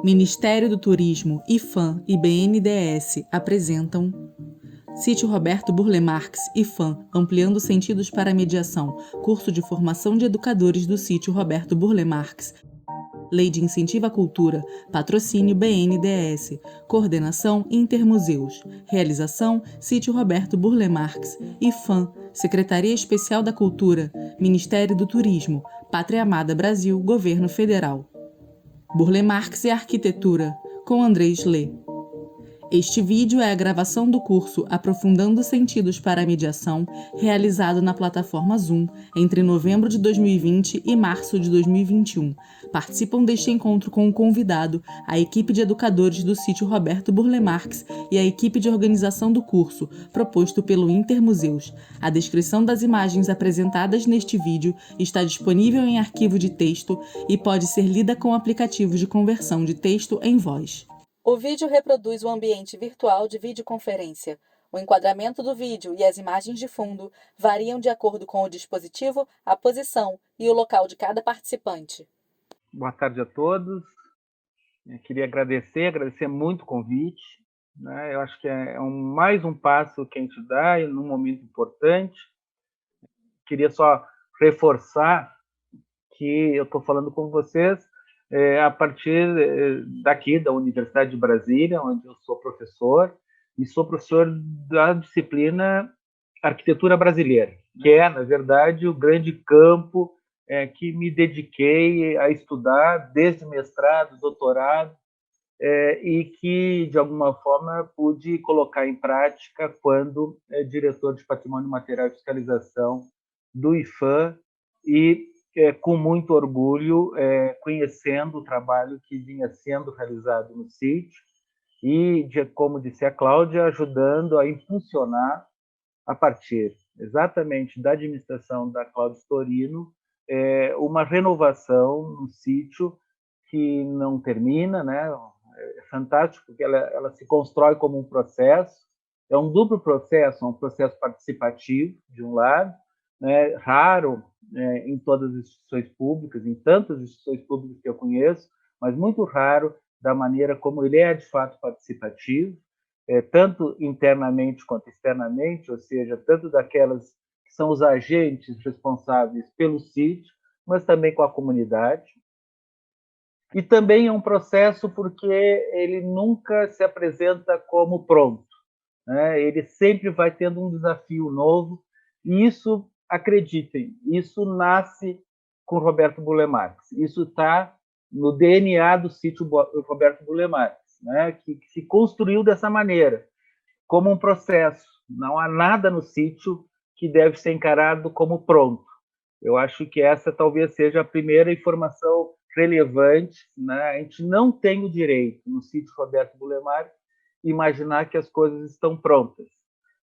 Ministério do Turismo, IPHAN e BNDES apresentam Sítio Roberto Burle Marx, IPHAN, Ampliando Sentidos para a Mediação, curso de formação de educadores do Sítio Roberto Burle Marx. Lei de Incentivo à Cultura, patrocínio BNDES, coordenação Intermuseus, realização Sítio Roberto Burle Marx, IPHAN, Secretaria Especial da Cultura, Ministério do Turismo, Pátria Amada Brasil, Governo Federal. Burle Marx e Arquitetura, com André Slé. Este vídeo é a gravação do curso Aprofundando Sentidos para a Mediação, realizado na plataforma Zoom entre novembro de 2020 e março de 2021. Participam deste encontro com o convidado, a equipe de educadores do Sítio Roberto Burle Marx e a equipe de organização do curso, proposto pelo Intermuseus. A descrição das imagens apresentadas neste vídeo está disponível em arquivo de texto e pode ser lida com aplicativos de conversão de texto em voz. O vídeo reproduz o ambiente virtual de videoconferência. O enquadramento do vídeo e as imagens de fundo variam de acordo com o dispositivo, a posição e o local de cada participante. Boa tarde a todos. Eu queria agradecer muito o convite, né? Eu acho que é mais um passo que a gente dá em um momento importante. Queria só reforçar que eu estou falando com vocês a partir daqui, da Universidade de Brasília, onde eu sou professor, e sou professor da disciplina Arquitetura Brasileira, que é, na verdade, o grande campo que me dediquei a estudar desde mestrado, doutorado, e que, de alguma forma, pude colocar em prática quando diretor de Patrimônio Material e Fiscalização do IPHAN, e com muito orgulho, conhecendo o trabalho que vinha sendo realizado no sítio e, como disse a Cláudia, ajudando a impulsionar, a partir exatamente da administração da Cláudia Storino, uma renovação no sítio que não termina, né? É fantástico, porque ela se constrói como um processo, é um duplo processo, um processo participativo, de um lado, né, raro em todas as instituições públicas, em tantas instituições públicas que eu conheço, mas muito raro da maneira como ele é de fato participativo, tanto internamente quanto externamente, ou seja, tanto daquelas que são os agentes responsáveis pelo sítio, mas também com a comunidade. E também é um processo porque ele nunca se apresenta como pronto, né? Ele sempre vai tendo um desafio novo, e isso, acreditem, isso nasce com Roberto Burle Marx. Isso está no DNA do sítio Roberto Burle Marx, né? Que se construiu dessa maneira, como um processo. Não há nada no sítio que deve ser encarado como pronto. Eu acho que essa talvez seja a primeira informação relevante, né? A gente não tem o direito, no sítio Roberto Burle Marx, imaginar que as coisas estão prontas,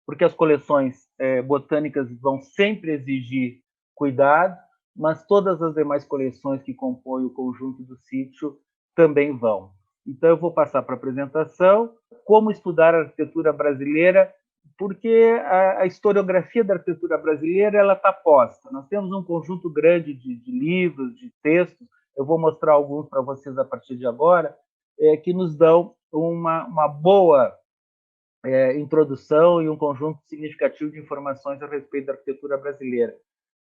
porque as coleções botânicas vão sempre exigir cuidado, mas todas as demais coleções que compõem o conjunto do sítio também vão. Então, eu vou passar para a apresentação, como estudar a arquitetura brasileira, porque a historiografia da arquitetura brasileira ela está posta. Nós temos um conjunto grande de livros, de textos, eu vou mostrar alguns para vocês a partir de agora, que nos dão uma boa introdução e um conjunto significativo de informações a respeito da arquitetura brasileira.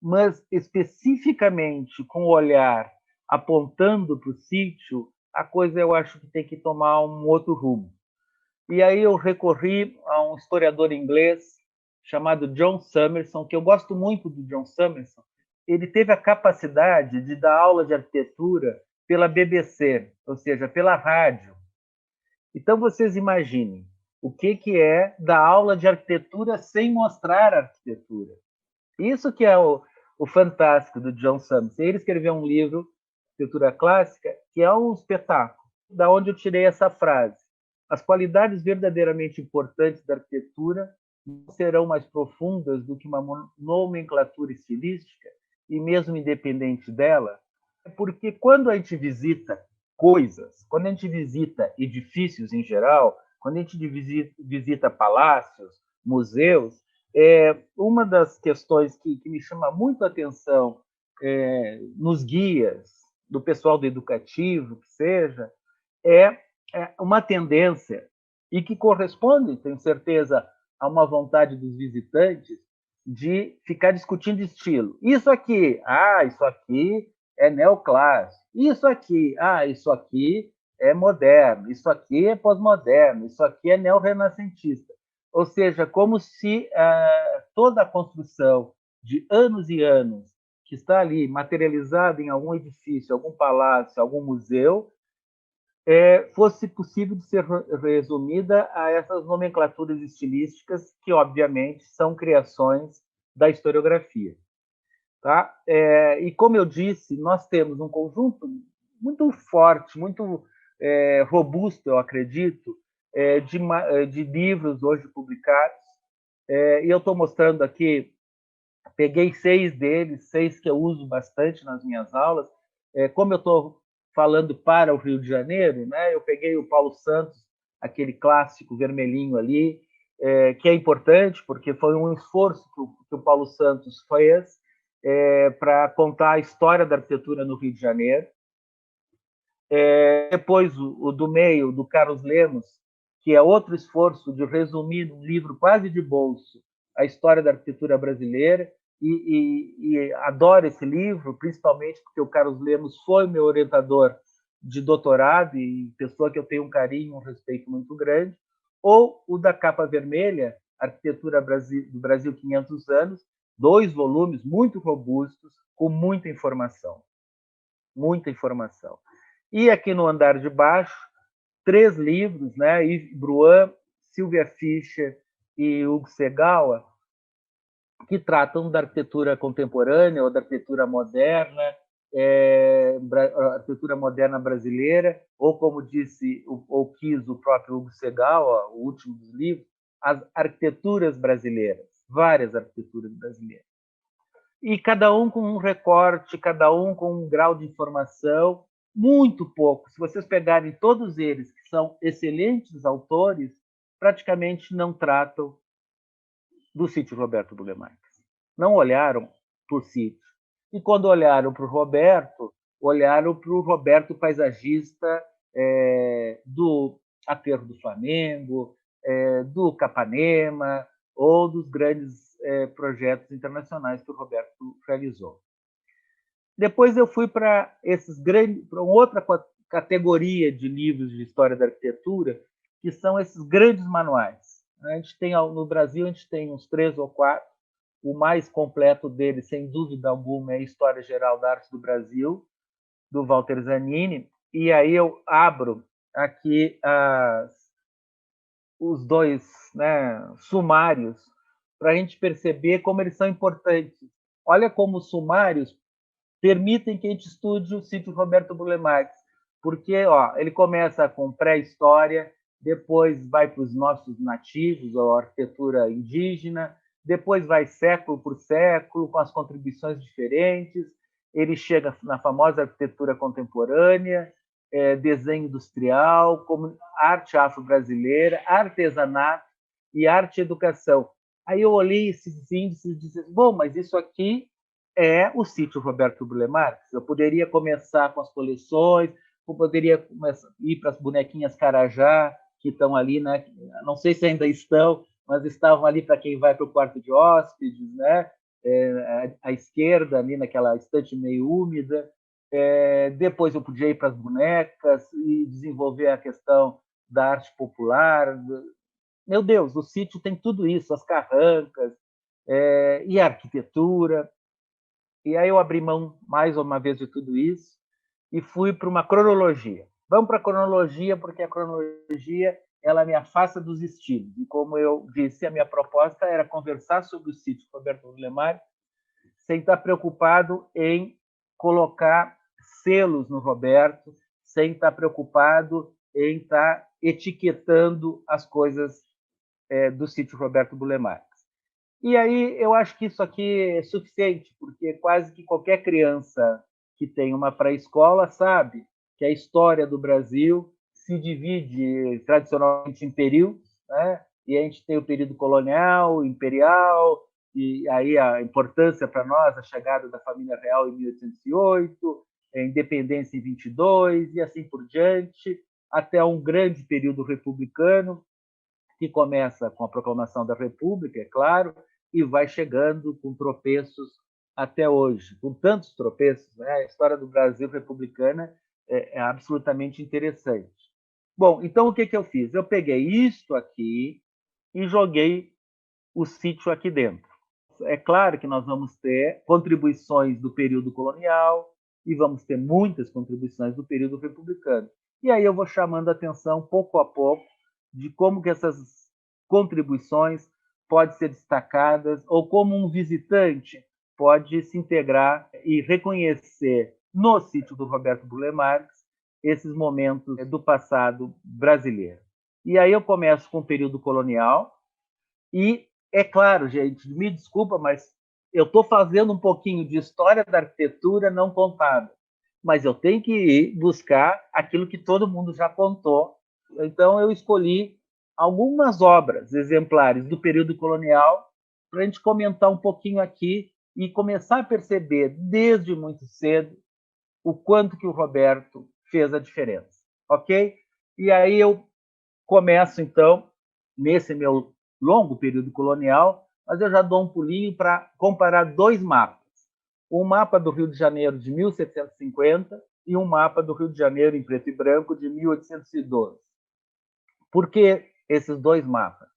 Mas, especificamente, com o olhar apontando para o sítio, a coisa eu acho que tem que tomar um outro rumo. E aí eu recorri a um historiador inglês chamado John Summerson, que eu gosto muito do John Summerson. Ele teve a capacidade de dar aula de arquitetura pela BBC, ou seja, pela rádio. Então, vocês imaginem o que é dar aula de arquitetura sem mostrar arquitetura. Isso que é o fantástico do John Summerson. Ele escreveu um livro, Arquitetura Clássica, que é um espetáculo, da onde eu tirei essa frase. As qualidades verdadeiramente importantes da arquitetura não serão mais profundas do que uma nomenclatura estilística, e mesmo independente dela, porque quando a gente visita coisas, quando a gente visita edifícios em geral, quando a gente visita palácios, museus, uma das questões que me chama muito a atenção nos guias do pessoal do educativo, que seja, é uma tendência e que corresponde, tenho certeza, a uma vontade dos visitantes de ficar discutindo estilo. Isso aqui é neoclássico. Isso aqui é moderno. Isso aqui é pós-moderno. Isso aqui é neorrenascentista. Ou seja, como se toda a construção de anos e anos que está ali materializada em algum edifício, algum palácio, algum museu, fosse possível de ser resumida a essas nomenclaturas estilísticas que, obviamente, são criações da historiografia. Tá? E, como eu disse, nós temos um conjunto muito forte, muito robusto, eu acredito, de livros hoje publicados, e eu estou mostrando aqui, peguei 6 deles, 6 que eu uso bastante nas minhas aulas. Como eu estou falando para o Rio de Janeiro, né, eu peguei o Paulo Santos, aquele clássico vermelhinho ali, que é importante, porque foi um esforço que o Paulo Santos fez para contar a história da arquitetura no Rio de Janeiro. Depois, o do meio, do Carlos Lemos, que é outro esforço de resumir num livro quase de bolso a história da arquitetura brasileira, e adoro esse livro, principalmente porque o Carlos Lemos foi meu orientador de doutorado e pessoa que eu tenho um carinho, um respeito muito grande, ou o da Capa Vermelha, Arquitetura do Brasil 500 anos, 2 volumes muito robustos, com muita informação. Muita informação. E aqui no andar de baixo, 3 livros, né? Yves Bruin, Silvia Fischer e Hugo Segawa, que tratam da arquitetura contemporânea ou da arquitetura moderna, arquitetura moderna brasileira, ou como disse ou quis o próprio Hugo Segawa, o último dos livros, as arquiteturas brasileiras, várias arquiteturas brasileiras. E cada um com um recorte, cada um com um grau de informação, muito pouco. Se vocês pegarem todos eles, que são excelentes autores, praticamente não tratam do sítio Roberto Burle Marx. Não olharam para o sítio. E quando olharam para o Roberto, olharam para o Roberto paisagista do Aterro do Flamengo, do Capanema, ou dos grandes projetos internacionais que o Roberto realizou. Depois eu fui para uma outra categoria de livros de história da arquitetura, que são esses grandes manuais. A gente tem, no Brasil, a gente tem uns 3 ou 4. O mais completo deles, sem dúvida alguma, é a História Geral da Arte do Brasil, do Walter Zanini. E aí eu abro aqui os 2, né, sumários, para a gente perceber como eles são importantes. Olha como os sumários permitem que a gente estude o sítio Roberto Burle Marx, porque ele começa com pré-história, depois vai para os nossos nativos, a arquitetura indígena, depois vai século por século, com as contribuições diferentes, ele chega na famosa arquitetura contemporânea, desenho industrial, como arte afro-brasileira, artesanato e arte-educação. Aí eu olhei esses índices e disse, bom, mas isso aqui é o sítio Roberto Burle Marx. Eu poderia começar com as coleções, eu poderia ir para as bonequinhas Carajá, que estão ali, né? Não sei se ainda estão, mas estavam ali para quem vai para o quarto de hóspedes, né? À esquerda, ali naquela estante meio úmida. Depois eu podia ir para as bonecas e desenvolver a questão da arte popular. Meu Deus, o sítio tem tudo isso, as carrancas e a arquitetura. E aí eu abri mão, mais uma vez, de tudo isso e fui para uma cronologia. Vamos para a cronologia, porque a cronologia ela me afasta dos estilos. E, como eu disse, a minha proposta era conversar sobre o sítio Roberto Burle Marx sem estar preocupado em colocar selos no Roberto, sem estar preocupado em estar etiquetando as coisas do sítio Roberto Burle Marx. E aí eu acho que isso aqui é suficiente, porque quase que qualquer criança que tem uma pré-escola sabe que a história do Brasil se divide tradicionalmente em períodos, né? E a gente tem o período colonial, imperial, e aí a importância para nós, a chegada da família real em 1808, a independência em 22, e assim por diante, até um grande período republicano, que começa com a proclamação da República, é claro, e vai chegando com tropeços até hoje, com tantos tropeços, né? A história do Brasil republicana é absolutamente interessante. Bom, então o que eu fiz? Eu peguei isto aqui e joguei o sítio aqui dentro. É claro que nós vamos ter contribuições do período colonial e vamos ter muitas contribuições do período republicano. E aí eu vou chamando a atenção pouco a pouco de como que essas contribuições podem ser destacadas ou como um visitante pode se integrar e reconhecer no sítio do Roberto Burle Marx esses momentos do passado brasileiro. E aí eu começo com o período colonial e, é claro, gente, me desculpa, mas eu estou fazendo um pouquinho de história da arquitetura não contada, mas eu tenho que ir buscar aquilo que todo mundo já contou. Então, eu escolhi algumas obras exemplares do período colonial para a gente comentar um pouquinho aqui e começar a perceber, desde muito cedo, o quanto que o Roberto fez a diferença, ok? E aí eu começo, então, nesse meu longo período colonial, mas eu já dou um pulinho para comparar dois mapas. Um mapa do Rio de Janeiro de 1750 e um mapa do Rio de Janeiro em preto e branco de 1812. Por que esses dois mapas?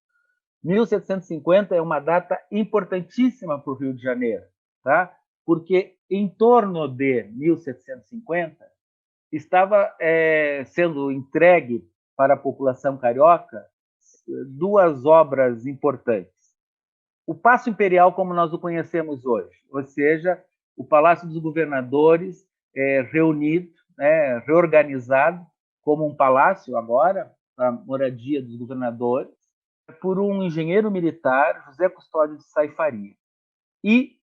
1750 é uma data importantíssima para o Rio de Janeiro, tá? Porque em torno de 1750 estava sendo entregue para a população carioca duas obras importantes. O Paço Imperial, como nós o conhecemos hoje, ou seja, o Palácio dos Governadores reunido, reorganizado como um palácio agora, para a moradia dos governadores, por um engenheiro militar, José Custódio de Sá e Faria. E,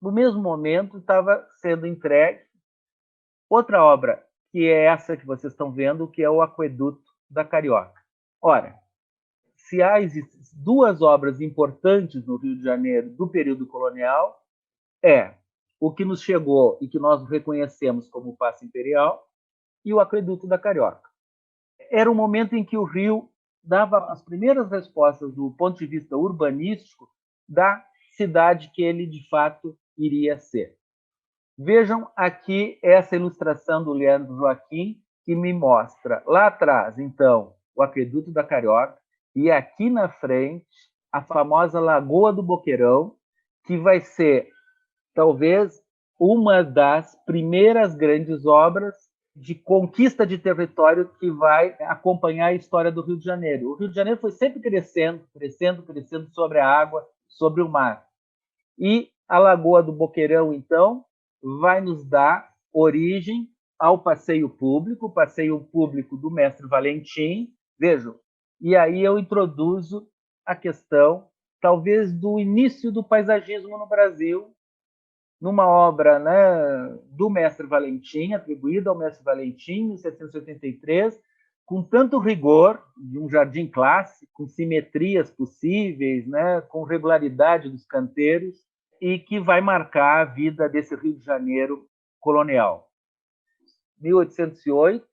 no mesmo momento, estava sendo entregue outra obra, que é essa que vocês estão vendo, que é o Aqueduto da Carioca. Ora, se há duas obras importantes no Rio de Janeiro do período colonial, é o que nos chegou e que nós reconhecemos como o Paço Imperial e o Aqueduto da Carioca. Era um momento em que o Rio dava as primeiras respostas do ponto de vista urbanístico da cidade que ele, de fato, iria ser. Vejam aqui essa ilustração do Leandro Joaquim, que me mostra lá atrás, então, o Aqueduto da Carioca, e aqui na frente, a famosa Lagoa do Boqueirão, que vai ser, talvez, uma das primeiras grandes obras de conquista de território que vai acompanhar a história do Rio de Janeiro. O Rio de Janeiro foi sempre crescendo, crescendo, crescendo sobre a água, sobre o mar. E a Lagoa do Boqueirão, então, vai nos dar origem ao passeio público, o passeio público do mestre Valentim. Vejam, e aí eu introduzo a questão, talvez, do início do paisagismo no Brasil, numa obra, né, do mestre Valentim, atribuída ao mestre Valentim, em 1783, com tanto rigor, de um jardim clássico, com simetrias possíveis, né, com regularidade dos canteiros, e que vai marcar a vida desse Rio de Janeiro colonial. 1808,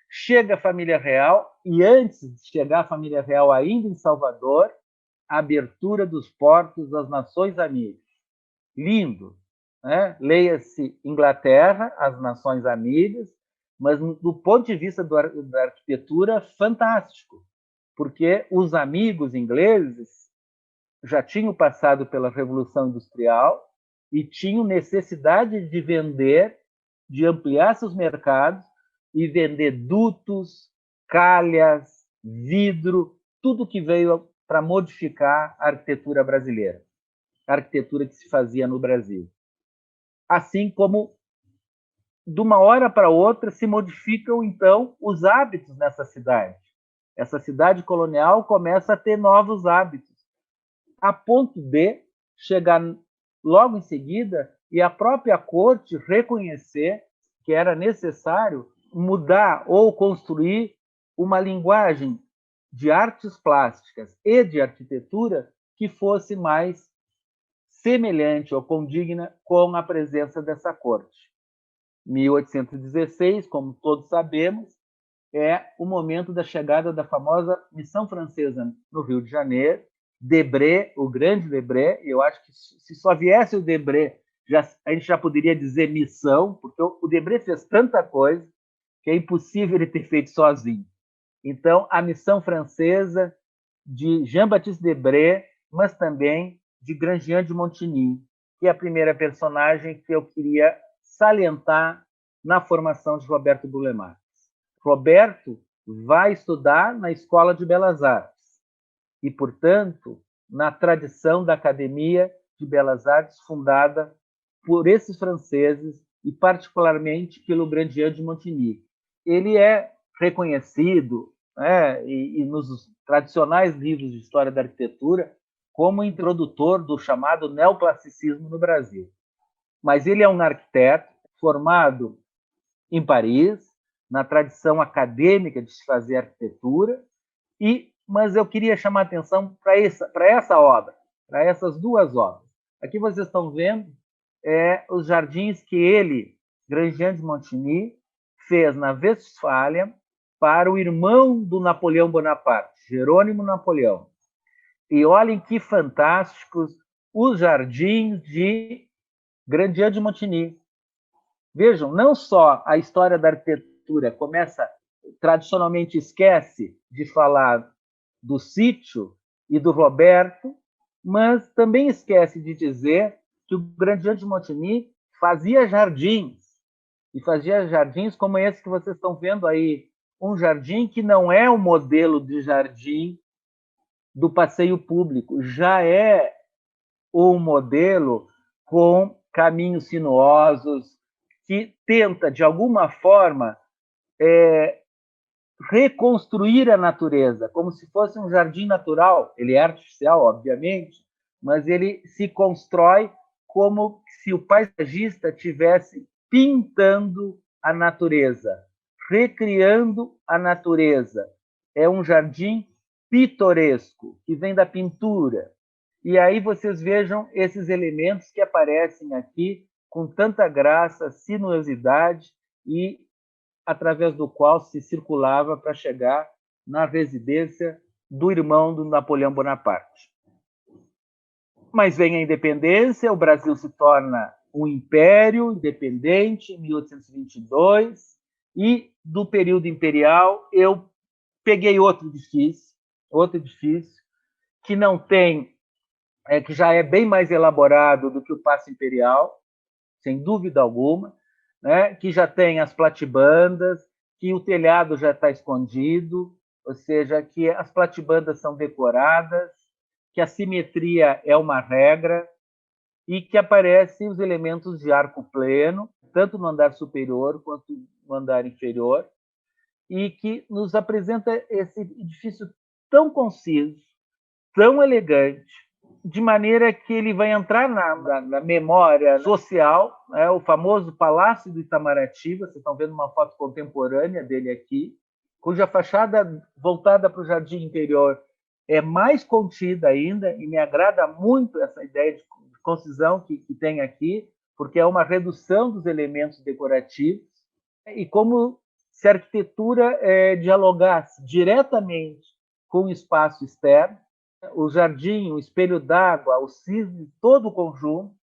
chega a família real, e antes de chegar a família real, ainda em Salvador, a abertura dos portos das Nações Amigas. Lindo, né? Leia-se Inglaterra, as Nações Amigas, mas do ponto de vista da arquitetura, fantástico, porque os amigos ingleses já tinham passado pela Revolução Industrial e tinham necessidade de vender, de ampliar seus mercados e vender dutos, calhas, vidro, tudo que veio para modificar a arquitetura brasileira, a arquitetura que se fazia no Brasil. Assim como, de uma hora para outra, se modificam, então, os hábitos nessa cidade. Essa cidade colonial começa a ter novos hábitos, a ponto de chegar logo em seguida e a própria corte reconhecer que era necessário mudar ou construir uma linguagem de artes plásticas e de arquitetura que fosse mais semelhante ou condigna com a presença dessa corte. 1816, como todos sabemos, é o momento da chegada da famosa missão francesa no Rio de Janeiro, Debré, o grande Debré. Eu acho que se só viesse o Debré, a gente já poderia dizer missão, porque o Debré fez tanta coisa que é impossível ele ter feito sozinho. Então, a missão francesa de Jean-Baptiste Debré, mas também de Grandjean de Montigny, que é a primeira personagem que eu queria salientar na formação de Roberto Burle Marx. Roberto vai estudar na Escola de Belas Artes e, portanto, na tradição da Academia de Belas Artes fundada por esses franceses e particularmente pelo Grandjean de Montigny. Ele é reconhecido, né, e nos tradicionais livros de história da arquitetura como introdutor do chamado neoclassicismo no Brasil. Mas ele é um arquiteto formado em Paris, na tradição acadêmica de se fazer arquitetura, mas eu queria chamar a atenção para essa obra, para essas duas obras. Aqui vocês estão vendo os jardins que ele, Grandjean de Montigny, fez na Westfália para o irmão do Napoleão Bonaparte, Jerônimo Napoleão. E olhem que fantásticos os jardins de Grandjean de Montigny. Vejam, não só a história da arquitetura começa, tradicionalmente esquece de falar do sítio e do Roberto, mas também esquece de dizer que o Grandjean de Montigny fazia jardins, e fazia jardins como esse que vocês estão vendo aí, um jardim que não é o modelo de jardim do passeio público, já é um modelo com caminhos sinuosos, que tenta, de alguma forma, reconstruir a natureza, como se fosse um jardim natural. Ele é artificial, obviamente, mas ele se constrói como se o paisagista estivesse pintando a natureza, recriando a natureza. É um jardim pitoresco, que vem da pintura. E aí vocês vejam esses elementos que aparecem aqui com tanta graça, sinuosidade e através do qual se circulava para chegar na residência do irmão do Napoleão Bonaparte. Mas vem a independência, o Brasil se torna um império independente em 1822, e do período imperial eu peguei outro edifício que não tem, que já é bem mais elaborado do que o Paço Imperial, sem dúvida alguma, né? Que já tem as platibandas, que o telhado já está escondido, ou seja, que as platibandas são decoradas, que a simetria é uma regra e que aparecem os elementos de arco pleno, tanto no andar superior quanto no andar inferior, e que nos apresenta esse edifício tão conciso, tão elegante, de maneira que ele vai entrar na memória social, né? O famoso Palácio do Itamaraty, vocês estão vendo uma foto contemporânea dele aqui, cuja fachada voltada para o jardim interior é mais contida ainda, e me agrada muito essa ideia de concisão que tem aqui, porque é uma redução dos elementos decorativos, e como se a arquitetura dialogasse diretamente com o espaço externo. O jardim, o espelho d'água, o cisne, todo o conjunto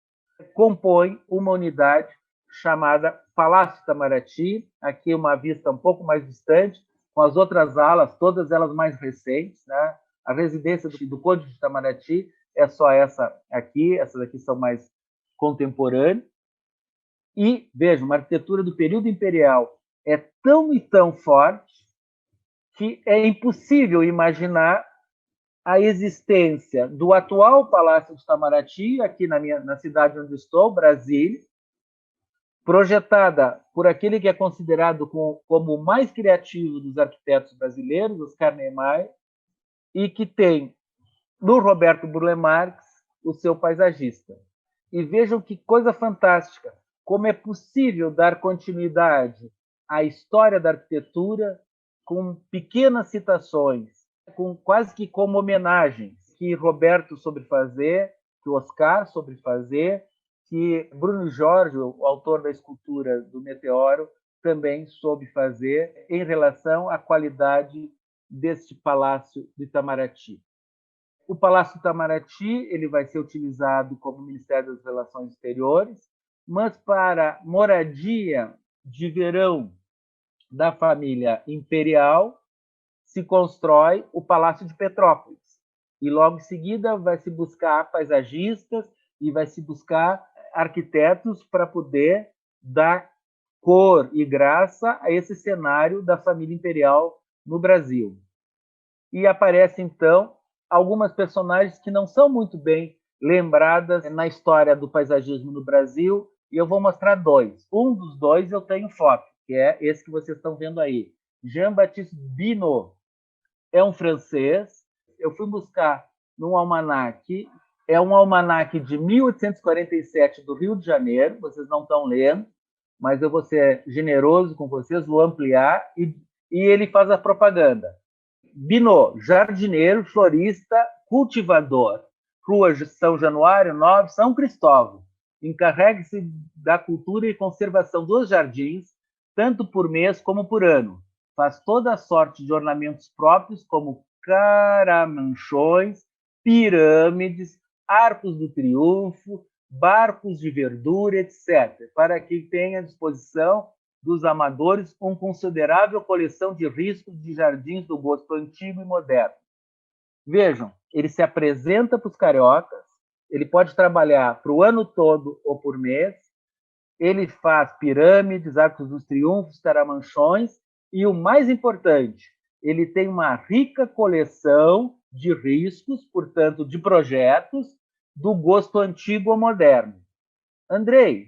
compõe uma unidade chamada Palácio Itamaraty. Aqui uma vista um pouco mais distante, com as outras alas, todas elas mais recentes, né? A residência do Conde de Itamaraty é só essa aqui, essas aqui são mais contemporâneas. E, vejam, uma arquitetura do período imperial é tão e tão forte que é impossível imaginar a existência do atual Palácio de Itamaraty, aqui na cidade onde estou, Brasília, projetada por aquele que é considerado como o mais criativo dos arquitetos brasileiros, Oscar Niemeyer, e que tem no Roberto Burle Marx o seu paisagista. E vejam que coisa fantástica, como é possível dar continuidade à história da arquitetura com pequenas citações, quase que como homenagens que Roberto soube fazer, que Oscar soube fazer, que Bruno Jorge, o autor da escultura do Meteoro, também soube fazer em relação à qualidade deste Palácio do Itamaraty. O Palácio do Itamaraty ele vai ser utilizado como Ministério das Relações Exteriores, mas para moradia de verão da família imperial se constrói o Palácio de Petrópolis. E logo em seguida vai se buscar paisagistas e vai se buscar arquitetos para poder dar cor e graça a esse cenário da família imperial no Brasil. E aparecem, então, algumas personagens que não são muito bem lembradas na história do paisagismo no Brasil, e eu vou mostrar dois. Um dos dois eu tenho foto, que é esse que vocês estão vendo aí. Jean-Baptiste Binot é um francês. Eu fui buscar num almanaque, é um almanaque de 1847 do Rio de Janeiro, vocês não estão lendo, mas eu vou ser generoso com vocês, vou ampliar, e ele faz a propaganda. Binot, jardineiro, florista, cultivador, Rua São Januário 9, São Cristóvão. Encarregue-se da cultura e conservação dos jardins, tanto por mês como por ano. Faz toda a sorte de ornamentos próprios, como caramanchões, pirâmides, arcos do triunfo, barcos de verdura, etc., para que tenha à disposição dos amadores com considerável coleção de riscos de jardins do gosto antigo e moderno. Vejam, ele se apresenta para os cariocas, ele pode trabalhar para o ano todo ou por mês, ele faz pirâmides, arcos dos triunfos, caramanchões, e o mais importante, ele tem uma rica coleção de riscos, portanto, de projetos, do gosto antigo ou moderno. Andrei,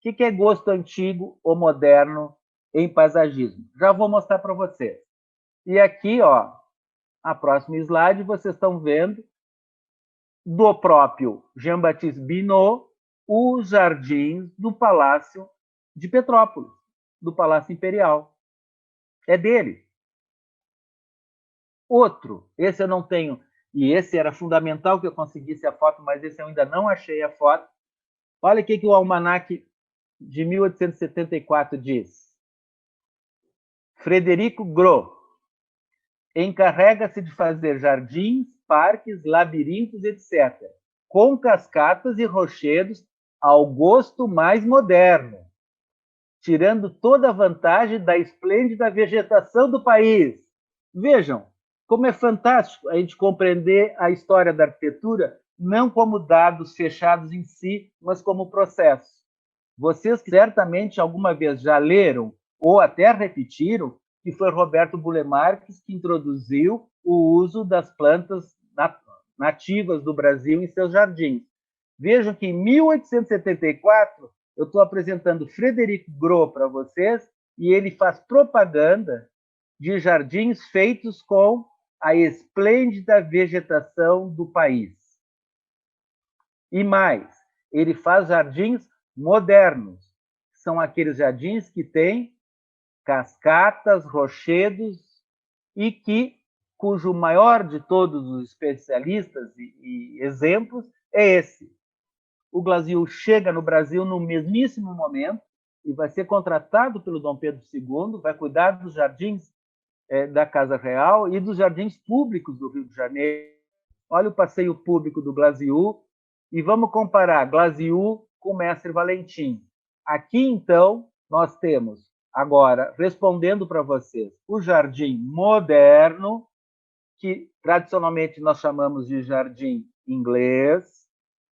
o que é gosto antigo ou moderno em paisagismo? Já vou mostrar para vocês. E aqui, ó, a próxima slide, vocês estão vendo do próprio Jean-Baptiste Binot os jardins do Palácio de Petrópolis, do Palácio Imperial. É dele. Outro, esse eu não tenho, e esse era fundamental que eu conseguisse a foto, mas esse eu ainda não achei a foto. Olha o que o almanaque de 1874 diz. Frederico Gros encarrega-se de fazer jardins, parques, labirintos, etc., com cascatas e rochedos ao gosto mais moderno, tirando toda a vantagem da esplêndida vegetação do país. Vejam como é fantástico a gente compreender a história da arquitetura não como dados fechados em si, mas como processo. Vocês certamente alguma vez já leram ou até repetiram que foi Roberto Burle Marx que introduziu o uso das plantas nativas do Brasil em seus jardins. Vejam que em 1874 eu estou apresentando Frederico Gros para vocês e ele faz propaganda de jardins feitos com a esplêndida vegetação do país. E mais, ele faz jardins modernos. São aqueles jardins que têm cascatas, rochedos e cujo maior de todos os especialistas e exemplos é esse. O Glasiou chega no Brasil no mesmíssimo momento e vai ser contratado pelo Dom Pedro II, vai cuidar dos jardins da Casa Real e dos jardins públicos do Rio de Janeiro. Olha o passeio público do Glasiou e vamos comparar Glasiou com Mestre Valentim. Aqui, então, nós temos, agora, respondendo para vocês, o jardim moderno, que tradicionalmente nós chamamos de jardim inglês,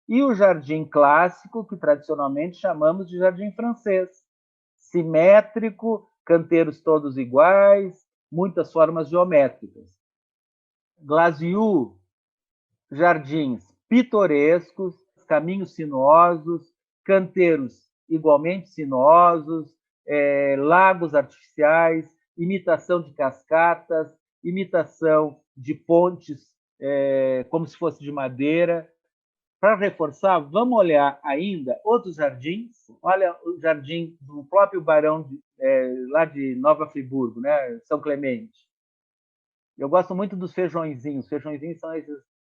e o jardim clássico, que tradicionalmente chamamos de jardim francês. Simétrico, canteiros todos iguais, muitas formas geométricas. Glasiou, jardins pitorescos, caminhos sinuosos, canteiros igualmente sinuosos, lagos artificiais, imitação de cascatas, imitação de pontes como se fosse de madeira. Para reforçar, vamos olhar ainda outros jardins. Olha o jardim do próprio barão lá de Nova Friburgo, né? São Clemente. Eu gosto muito dos feijõezinhos. Feijõezinhos são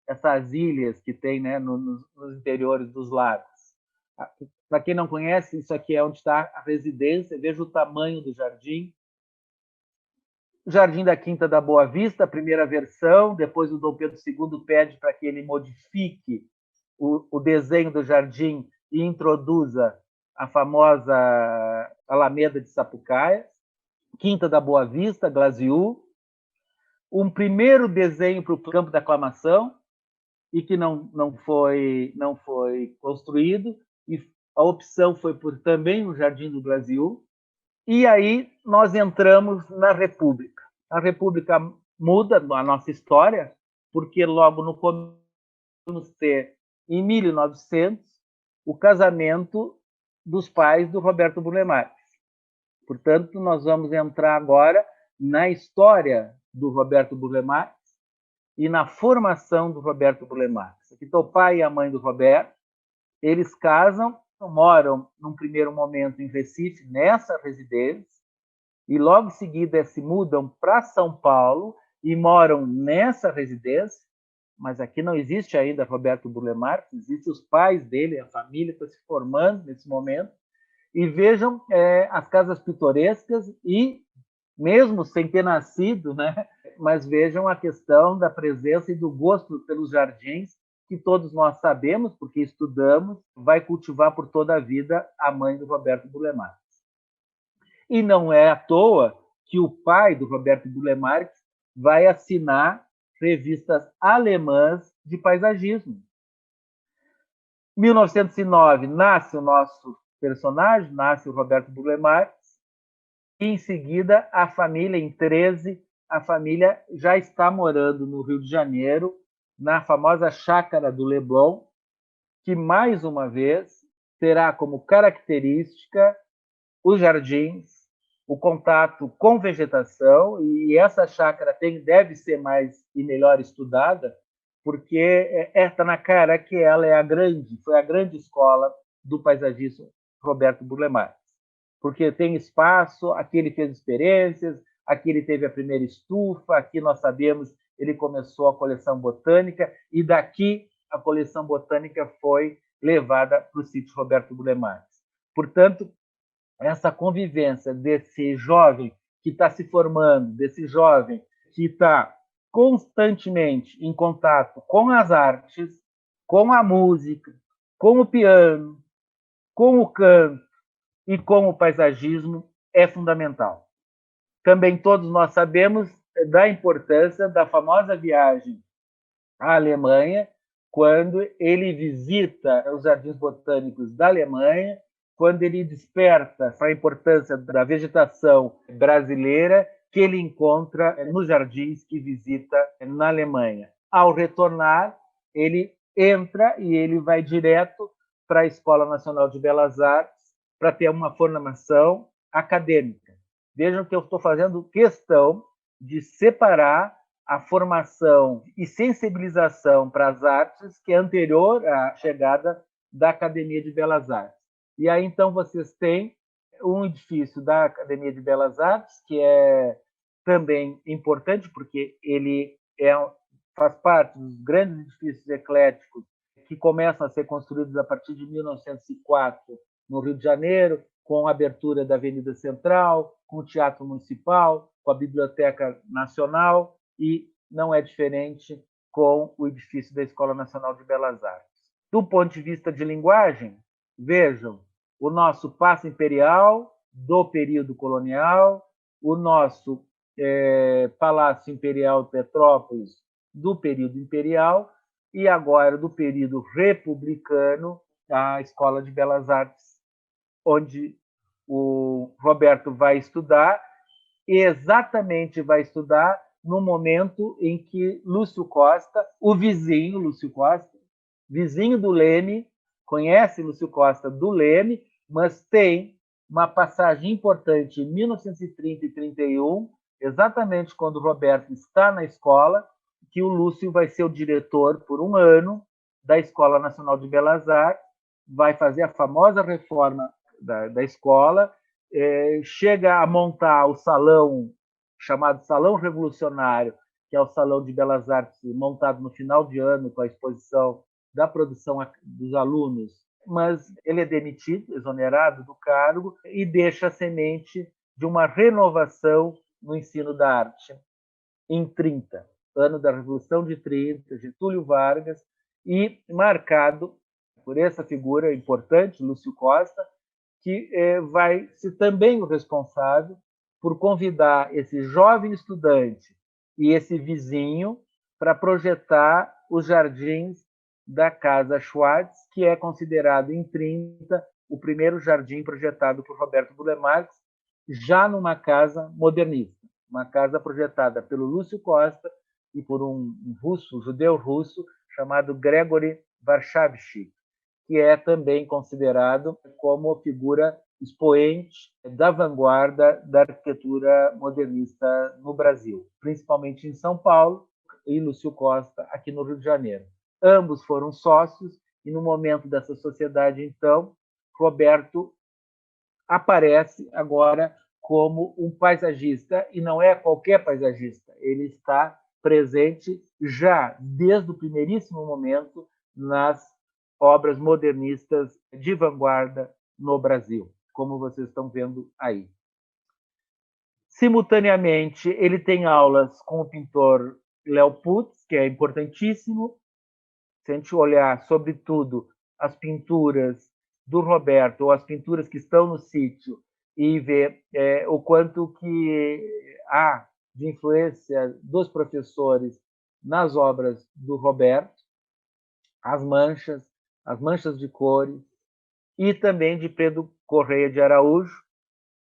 essas ilhas que tem, né, nos interiores dos lagos. Para quem não conhece, isso aqui é onde está a residência. Veja o tamanho do jardim. O Jardim da Quinta da Boa Vista, a primeira versão. Depois o Dom Pedro II pede para que ele modifique o desenho do jardim e introduza a famosa Alameda de Sapucaia. Quinta da Boa Vista, Glaziú. Um primeiro desenho para o Campo da Aclamação, e que não foi construído, e a opção foi por também o Jardim do Brasil. E aí nós entramos na República. A República muda a nossa história, porque logo no começo vamos ter, em 1900, o casamento dos pais do Roberto Burle Marx. Portanto, nós vamos entrar agora na história do Roberto Burle Marx e na formação do Roberto Burle Marx. Aqui está o pai e a mãe do Roberto. Eles casam, moram num primeiro momento em Recife, nessa residência, e logo em seguida se mudam para São Paulo e moram nessa residência, mas aqui não existe ainda Roberto Burle Marx, existem os pais dele, a família está se formando nesse momento, e vejam as casas pitorescas e, mesmo sem ter nascido, né, mas vejam a questão da presença e do gosto pelos jardins, que todos nós sabemos, porque estudamos, vai cultivar por toda a vida a mãe do Roberto Burle Marx. E não é à toa que o pai do Roberto Burle Marx vai assinar revistas alemãs de paisagismo. Em 1909 nasce o nosso personagem, nasce o Roberto Burle Marx, e em seguida a família, em 13, a família já está morando no Rio de Janeiro, na famosa Chácara do Leblon, que mais uma vez terá como característica os jardins, o contato com vegetação, e essa chácara deve ser mais e melhor estudada, porque está na cara que ela foi a grande escola do paisagista Roberto Burle Marx. Porque tem espaço, aqui ele fez experiências, aqui ele teve a primeira estufa, aqui nós sabemos ele começou a coleção botânica, e daqui a coleção botânica foi levada para o sítio Roberto Burle Marx. Portanto, essa convivência desse jovem que está se formando, desse jovem que está constantemente em contato com as artes, com a música, com o piano, com o canto e com o paisagismo, é fundamental. Também todos nós sabemos da importância da famosa viagem à Alemanha, quando ele visita os jardins botânicos da Alemanha, quando ele desperta para a importância da vegetação brasileira que ele encontra nos jardins que visita na Alemanha. Ao retornar, ele entra e ele vai direto para a Escola Nacional de Belas Artes para ter uma formação acadêmica. Vejam que eu estou fazendo questão de separar a formação e sensibilização para as artes, que é anterior à chegada da Academia de Belas Artes. E aí, então, vocês têm um edifício da Academia de Belas Artes, que é também importante, porque ele faz parte dos grandes edifícios ecléticos que começam a ser construídos a partir de 1904 no Rio de Janeiro, com a abertura da Avenida Central, com o Teatro Municipal, com a Biblioteca Nacional, e não é diferente com o edifício da Escola Nacional de Belas Artes. Do ponto de vista de linguagem, vejam o nosso Paço Imperial do período colonial, o nosso Palácio Imperial de Petrópolis do período imperial, e agora do período republicano, a Escola de Belas Artes, onde o Roberto vai estudar, e exatamente vai estudar no momento em que Lúcio Costa, o vizinho Lúcio Costa, vizinho do Leme, conhece Lúcio Costa do Leme, mas tem uma passagem importante em 1930 e 31, exatamente quando o Roberto está na escola, que o Lúcio vai ser o diretor por um ano da Escola Nacional de Belas Artes, vai fazer a famosa reforma da escola, chega a montar o salão chamado Salão Revolucionário, que é o Salão de Belas Artes montado no final de ano com a exposição da produção dos alunos mas ele é demitido, exonerado do cargo, e deixa a semente de uma renovação no ensino da arte em 30, ano da Revolução de 30, Getúlio Vargas, e marcado por essa figura importante, Lúcio Costa, que vai ser também o responsável por convidar esse jovem estudante e esse vizinho para projetar os jardins da Casa Schwartz, que é considerado em 30 o primeiro jardim projetado por Roberto Burle Marx, já numa casa modernista, uma casa projetada pelo Lúcio Costa e por um russo, judeu russo, chamado Gregory Warshawski, que é também considerado como figura expoente da vanguarda da arquitetura modernista no Brasil, principalmente em São Paulo, e Lúcio Costa aqui no Rio de Janeiro. Ambos foram sócios e no momento dessa sociedade, então, Roberto aparece agora como um paisagista, e não é qualquer paisagista, ele está presente já desde o primeiríssimo momento nas obras modernistas de vanguarda no Brasil, como vocês estão vendo aí. Simultaneamente, ele tem aulas com o pintor Léo Putz, que é importantíssimo. Se a gente olhar, sobretudo, as pinturas do Roberto, ou as pinturas que estão no sítio, e ver o quanto que há de influência dos professores nas obras do Roberto, as manchas de cores, e também de Pedro Correia de Araújo,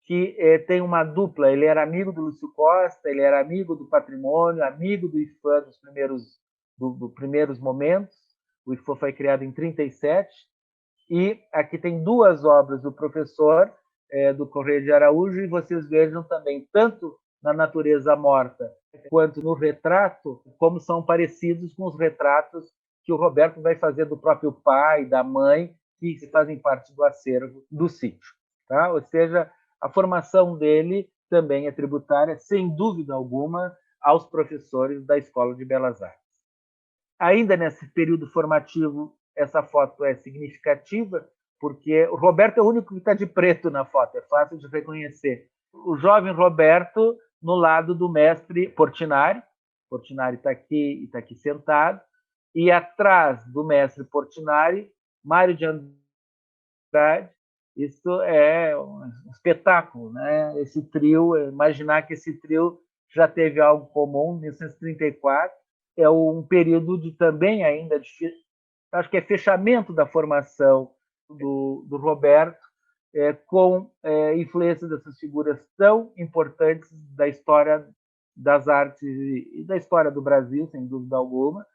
que tem uma dupla. Ele era amigo do Lúcio Costa, ele era amigo do Patrimônio, amigo do IFAM dos primeiros momentos. O IFAM foi criado em 37, e aqui tem duas obras do professor do Correia de Araújo, e vocês vejam também, tanto na natureza morta quanto no retrato, como são parecidos com os retratos que o Roberto vai fazer do próprio pai, da mãe, que fazem parte do acervo do sítio. Tá? Ou seja, a formação dele também é tributária, sem dúvida alguma, aos professores da Escola de Belas Artes. Ainda nesse período formativo, essa foto é significativa, porque o Roberto é o único que está de preto na foto, é fácil de reconhecer. O jovem Roberto no lado do mestre Portinari. Portinari está aqui sentado, e atrás do mestre Portinari, Mário de Andrade. Isso é um espetáculo, né? Esse trio, imaginar que esse trio já teve algo comum, em 1934, é um período de também ainda acho que é fechamento da formação do Roberto, com influência dessas figuras tão importantes da história das artes e da história do Brasil, sem dúvida alguma,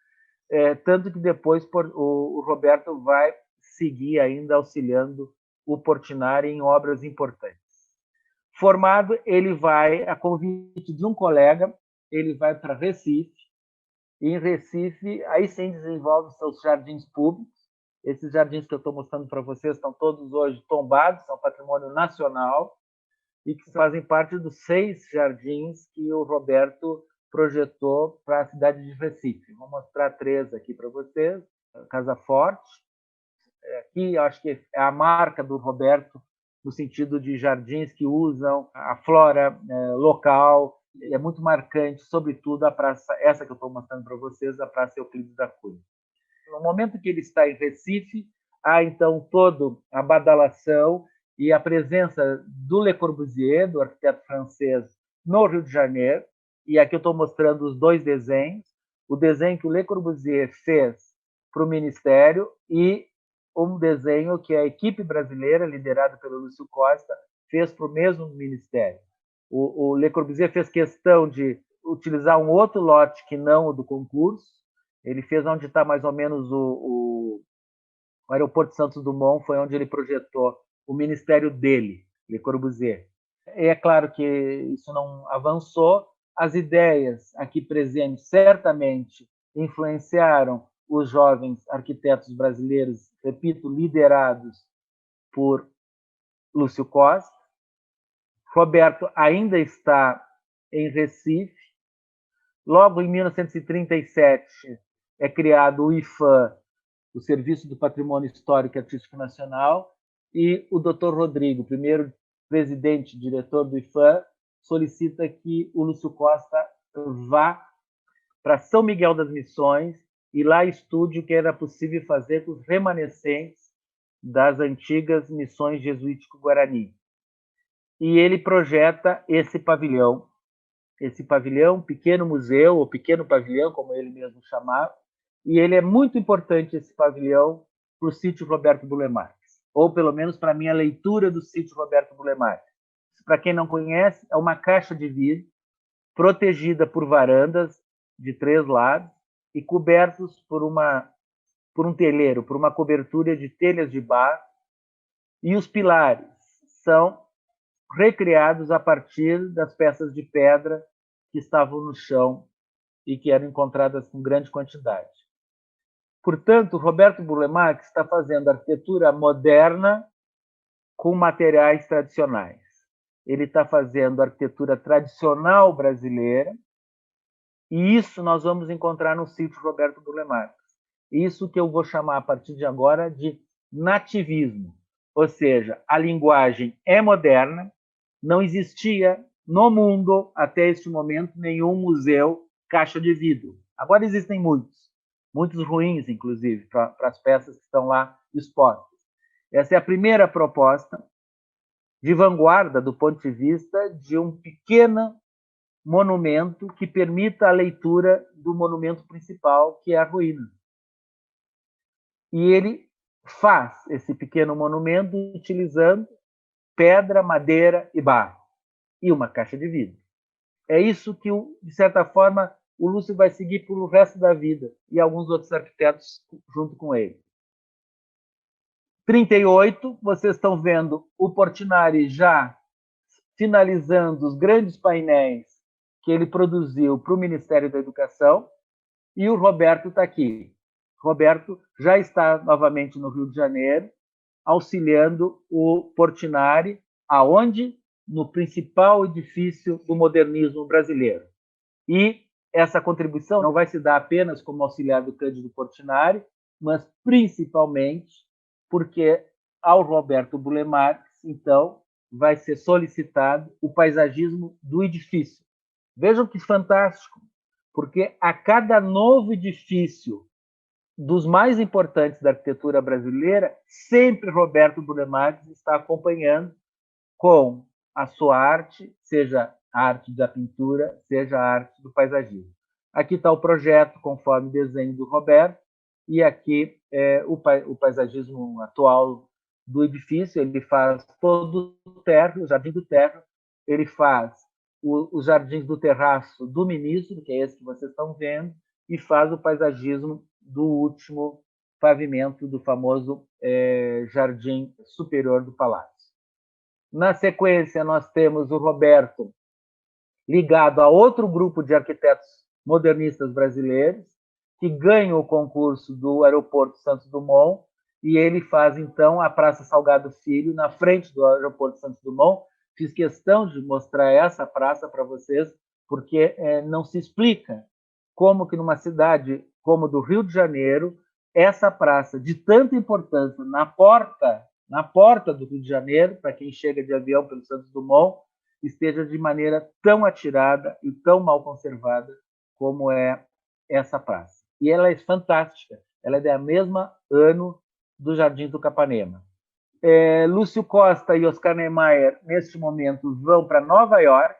tanto que depois o Roberto vai seguir ainda auxiliando o Portinari em obras importantes. Formado, ele vai, a convite de um colega, ele vai para Recife, e em Recife, aí sim desenvolve seus jardins públicos. Esses jardins que eu estou mostrando para vocês estão todos hoje tombados, são patrimônio nacional, e que fazem parte dos 6 jardins que o Roberto projetou para a cidade de Recife. Vou mostrar 3 aqui para vocês. Casa Forte, aqui acho que é a marca do Roberto, no sentido de jardins que usam a flora local. É muito marcante, sobretudo a praça, essa que eu estou mostrando para vocês, a Praça Euclides da Cunha. No momento que ele está em Recife, há então toda a badalação e a presença do Le Corbusier, do arquiteto francês, no Rio de Janeiro. E aqui eu estou mostrando os 2 desenhos. O desenho que o Le Corbusier fez para o Ministério e um desenho que a equipe brasileira, liderada pelo Lúcio Costa, fez para o mesmo Ministério. O Le Corbusier fez questão de utilizar um outro lote que não o do concurso. Ele fez onde está mais ou menos o aeroporto Santos Dumont, foi onde ele projetou o ministério dele, Le Corbusier. É claro que isso não avançou. As ideias aqui presentes certamente influenciaram os jovens arquitetos brasileiros, repito, liderados por Lúcio Costa. Roberto ainda está em Recife. Logo em 1937 é criado o IFAM, o Serviço do Patrimônio Histórico e Artístico Nacional, e o Dr. Rodrigo, primeiro presidente e diretor do IPHAN, solicita que o Lúcio Costa vá para São Miguel das Missões e lá estude o que era possível fazer com os remanescentes das antigas missões jesuítico-guarani. E ele projeta esse pavilhão, pequeno museu, ou pequeno pavilhão, como ele mesmo chamava, e ele é muito importante, esse pavilhão, para o sítio Roberto Burle Marx, ou pelo menos para a minha leitura do sítio Roberto Burle Marx. Para quem não conhece, é uma caixa de vidro protegida por varandas de 3 lados e cobertos por um telheiro, por uma cobertura de telhas de barro, e os pilares são recriados a partir das peças de pedra que estavam no chão e que eram encontradas com grande quantidade. Portanto, Roberto Burle Marx está fazendo arquitetura moderna com materiais tradicionais. Ele está fazendo arquitetura tradicional brasileira, e isso nós vamos encontrar no sítio Roberto Burle Marx. Isso que eu vou chamar a partir de agora de nativismo. Ou seja, a linguagem é moderna, não existia no mundo, até este momento, nenhum museu caixa de vidro. Agora existem muitos ruins, inclusive, para as peças que estão lá expostas. Essa é a primeira proposta de vanguarda do ponto de vista de um pequeno monumento que permita a leitura do monumento principal, que é a ruína. E ele faz esse pequeno monumento utilizando pedra, madeira e barro, e uma caixa de vidro. É isso que, de certa forma, o Lúcio vai seguir pelo resto da vida, e alguns outros arquitetos junto com ele. 38, vocês estão vendo o Portinari já finalizando os grandes painéis que ele produziu para o Ministério da Educação, e o Roberto está aqui. Roberto já está novamente no Rio de Janeiro, auxiliando o Portinari, aonde? No principal edifício do modernismo brasileiro. E essa contribuição não vai se dar apenas como auxiliar do Cândido Portinari, mas principalmente porque ao Roberto Burle Marx, então, vai ser solicitado o paisagismo do edifício. Vejam que fantástico, porque a cada novo edifício dos mais importantes da arquitetura brasileira, sempre Roberto Burle Marx está acompanhando com a sua arte, seja a arte da pintura, seja a arte do paisagismo. Aqui está o projeto, conforme o desenho do Roberto, e aqui é o paisagismo atual do edifício. Ele faz todo o térreo, o jardim do térreo, ele faz os jardins do terraço do ministro, que é esse que vocês estão vendo, e faz o paisagismo do último pavimento do famoso jardim superior do palácio. Na sequência, nós temos o Roberto ligado a outro grupo de arquitetos modernistas brasileiros, que ganham o concurso do Aeroporto Santos Dumont, e ele faz, então, a Praça Salgado Filho, na frente do Aeroporto Santos Dumont. Fiz questão de mostrar essa praça para vocês, porque não se explica como que numa cidade como do Rio de Janeiro, essa praça de tanta importância na porta do Rio de Janeiro, para quem chega de avião pelo Santos Dumont, esteja de maneira tão atirada e tão mal conservada como é essa praça. E ela é fantástica, ela é da mesma ano do Jardim do Capanema. Lúcio Costa e Oscar Niemeyer, neste momento, vão para Nova York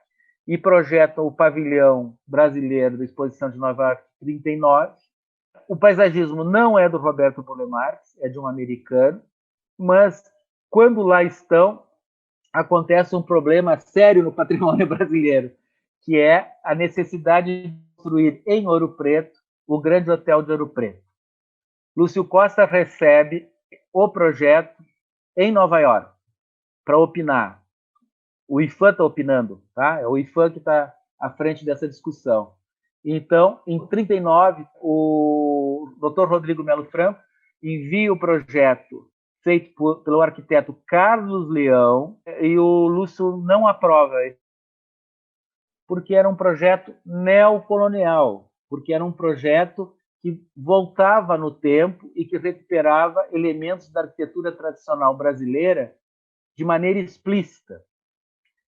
e projetam o pavilhão brasileiro da Exposição de Nova York 39. O paisagismo não é do Roberto Burle Marx, é de um americano, mas quando lá estão, acontece um problema sério no patrimônio brasileiro, que é a necessidade de construir em Ouro Preto o Grande Hotel de Ouro Preto. Lúcio Costa recebe o projeto em Nova York para opinar. O IPHAN está opinando, tá? É o IPHAN que está à frente dessa discussão. Então, em 39, o Dr. Rodrigo Melo Franco envia o projeto feito pelo arquiteto Carlos Leão, e o Lúcio não aprova, porque era um projeto neocolonial, porque era um projeto que voltava no tempo e que recuperava elementos da arquitetura tradicional brasileira de maneira explícita.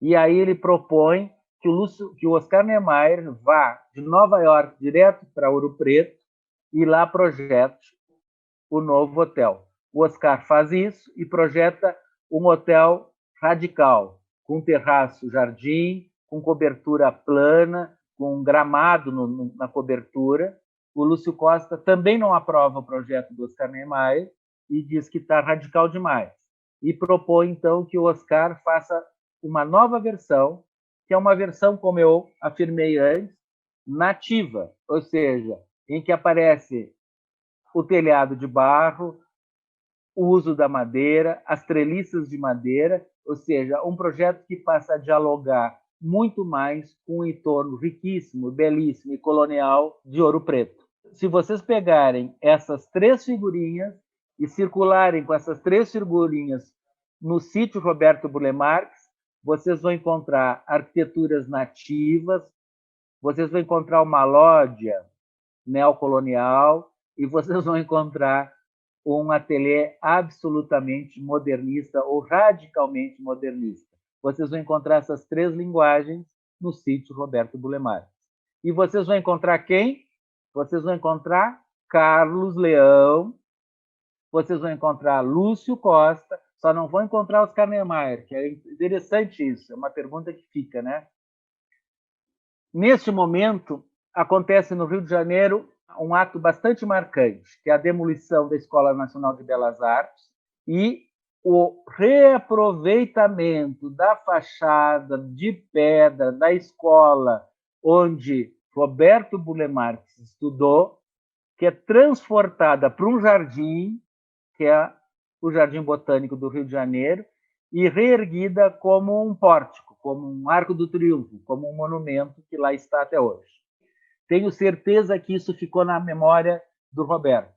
E aí ele propõe que o Oscar Niemeyer vá de Nova York direto para Ouro Preto e lá projete o novo hotel. O Oscar faz isso e projeta um hotel radical, com terraço, jardim, com cobertura plana, com gramado na cobertura. O Lúcio Costa também não aprova o projeto do Oscar Niemeyer e diz que está radical demais. E propõe, então, que o Oscar faça uma nova versão, que é uma versão, como eu afirmei antes, nativa, ou seja, em que aparece o telhado de barro, o uso da madeira, as treliças de madeira, ou seja, um projeto que passa a dialogar muito mais com o entorno riquíssimo, belíssimo e colonial de Ouro Preto. Se vocês pegarem essas 3 figurinhas e circularem com essas 3 figurinhas no sítio Roberto Burle Marx, vocês vão encontrar arquiteturas nativas, vocês vão encontrar uma lógia neocolonial e vocês vão encontrar um ateliê absolutamente modernista ou radicalmente modernista. Vocês vão encontrar essas 3 linguagens no sítio Roberto Burle Marx. E vocês vão encontrar quem? Vocês vão encontrar Carlos Leão, vocês vão encontrar Lúcio Costa, só não vão encontrar Oscar Niemeyer, que é interessante isso, é uma pergunta que fica, né? Neste momento, acontece no Rio de Janeiro um ato bastante marcante, que é a demolição da Escola Nacional de Belas Artes e o reaproveitamento da fachada de pedra da escola onde Roberto Burle Marx estudou, que é transportada para um jardim, que é o Jardim Botânico do Rio de Janeiro, e reerguida como um pórtico, como um Arco do Triunfo, como um monumento que lá está até hoje. Tenho certeza que isso ficou na memória do Roberto.